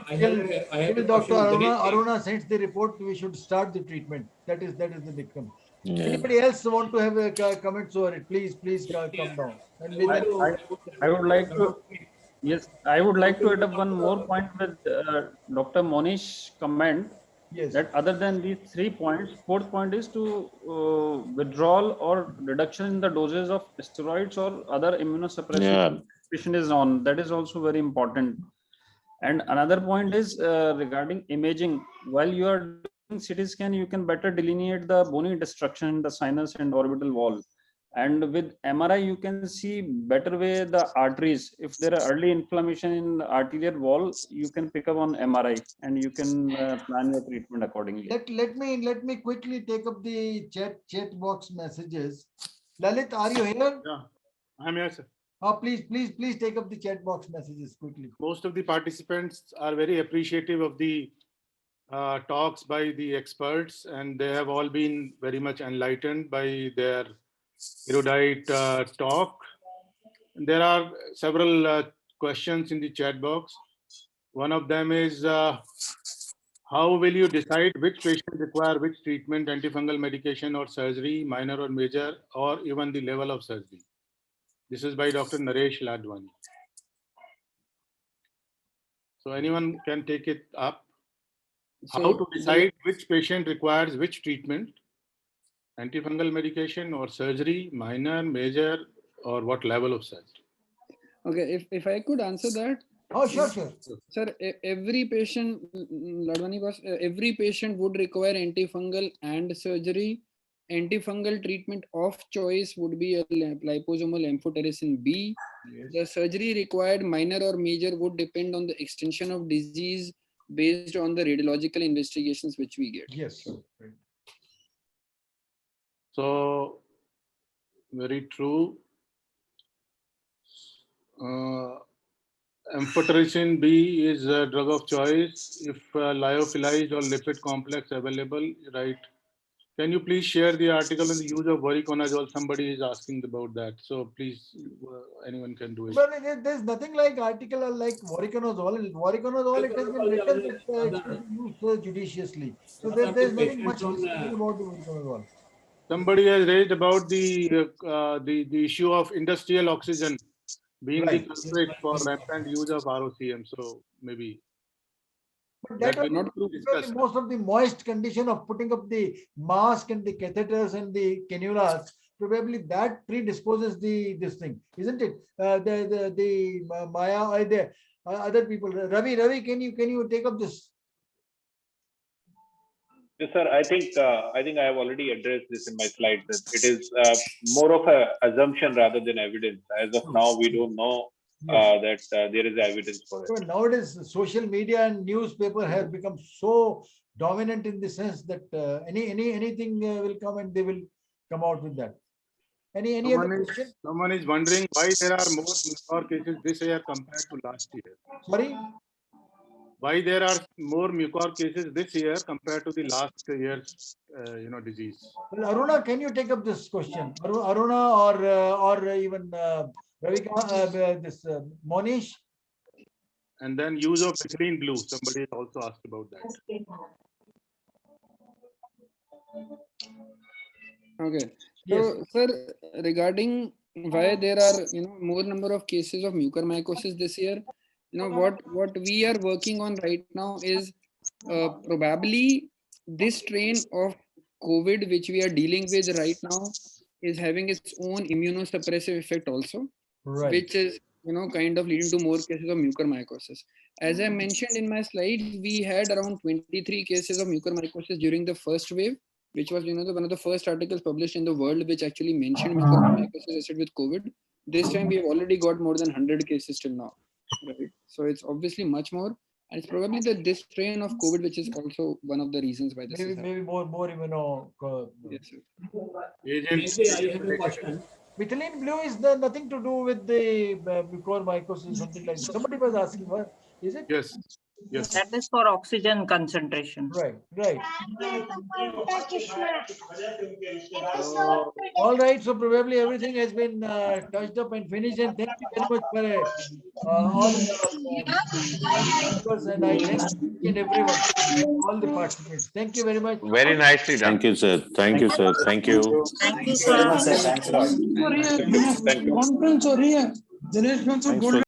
I have Till a Dr. question. Aruna sends the report, we should start the treatment. That is the big thing. Yeah. Anybody else want to have a comments over it? Please come down. And I would like to, yes, I would like to add up one more point with Dr. Monish comment. Yes. That other than these 3 points, fourth point is to withdrawal or reduction in the doses of steroids or other immunosuppressive patient is on. That is also very important. And another point is regarding imaging. While you are doing CT scan, you can better delineate the bony destruction in the sinus and orbital wall. And with MRI, you can see better way the arteries. If there are early inflammation in the arterial wall, you can pick up on MRI and you can plan your treatment accordingly. Let me quickly take up the chat box messages. Lalit, are you here? Yeah, I'm here, sir. Please take up the chat box messages quickly. Most of the participants are very appreciative of the talks by the experts, and they have all been very much enlightened by their erudite talk. There are several questions in the chat box. One of them is, how will you decide which patient require which treatment, antifungal medication or surgery, minor or major, or even the level of surgery? This is by Dr. Naresh Ladwani. So anyone can take it up. How to decide which patient requires which treatment, antifungal medication or surgery, minor, major, or what level of surgery? Okay, if I could answer that. Oh, sure. Sir, every patient, Ladwani boss, every patient would require antifungal and surgery. Antifungal treatment of choice would be a liposomal amphotericin B. Yes. The surgery required, minor or major, would depend on the extension of disease, based on the radiological investigations which we get. Yes. So, very true. Amphotericin B is a drug of choice if lyophilized or lipid complex available, right? Can you please share the article on the use of voriconazole? Somebody is asking about that. So please, anyone can do it. But there's nothing like article like voriconazole. Voriconazole, it has been written that it should be used judiciously. So there's nothing much about the voriconazole. Somebody has raised about the issue of industrial oxygen being the culprit for rampant use of ROCM. So maybe. But that was not most of the moist condition of putting up the mask and the catheters and the cannulas. Probably that predisposes this thing, isn't it? The Maya or the other people. Ravi, can you take up this? Yes, sir. I think I have already addressed this in my slides. That it is more of an assumption rather than evidence. As of now, we don't know that there is evidence for it. So nowadays, social media and newspaper have become so dominant in the sense that anything will come and they will come out with that. Any other question? Someone is wondering why there are more cases this year compared to last year. Sorry? Why there are more mucor cases this year compared to the last year's, disease? Well, Aruna, can you take up this question? Aruna or even Ravika, this Monish? And then use of methylene blue. Somebody has also asked about that. Okay. So, sir, regarding why there are more number of cases of mucormycosis this year, what we are working on right now is probably this strain of COVID which we are dealing with right now is having its own immunosuppressive effect also, which is kind of leading to more cases of mucormycosis. As I mentioned in my slide, we had around 23 cases of mucormycosis during the first wave, which was one of the first articles published in the world which actually mentioned mucormycosis associated with COVID. This time we have already got more than 100 cases till now. Right? So it's obviously much more, and it's probably this strain of COVID which is also one of the reasons why this is happening. Maybe more Yes, sir. I have a question. Methylene blue is nothing to do with the mucormycosis, something like that. Somebody was asking, what is it? Yes. Yes. That is for oxygen concentration. Right. All right. So probably everything has been touched up and finished. And thank you very much for all the and I thank each and everyone, all the participants. Thank you very much. Very nicely done. Thank you, sir. Thank you, sir. Thank you. Thank you, Very much, sir. sir. Thanks a lot. Thank you. Thanks for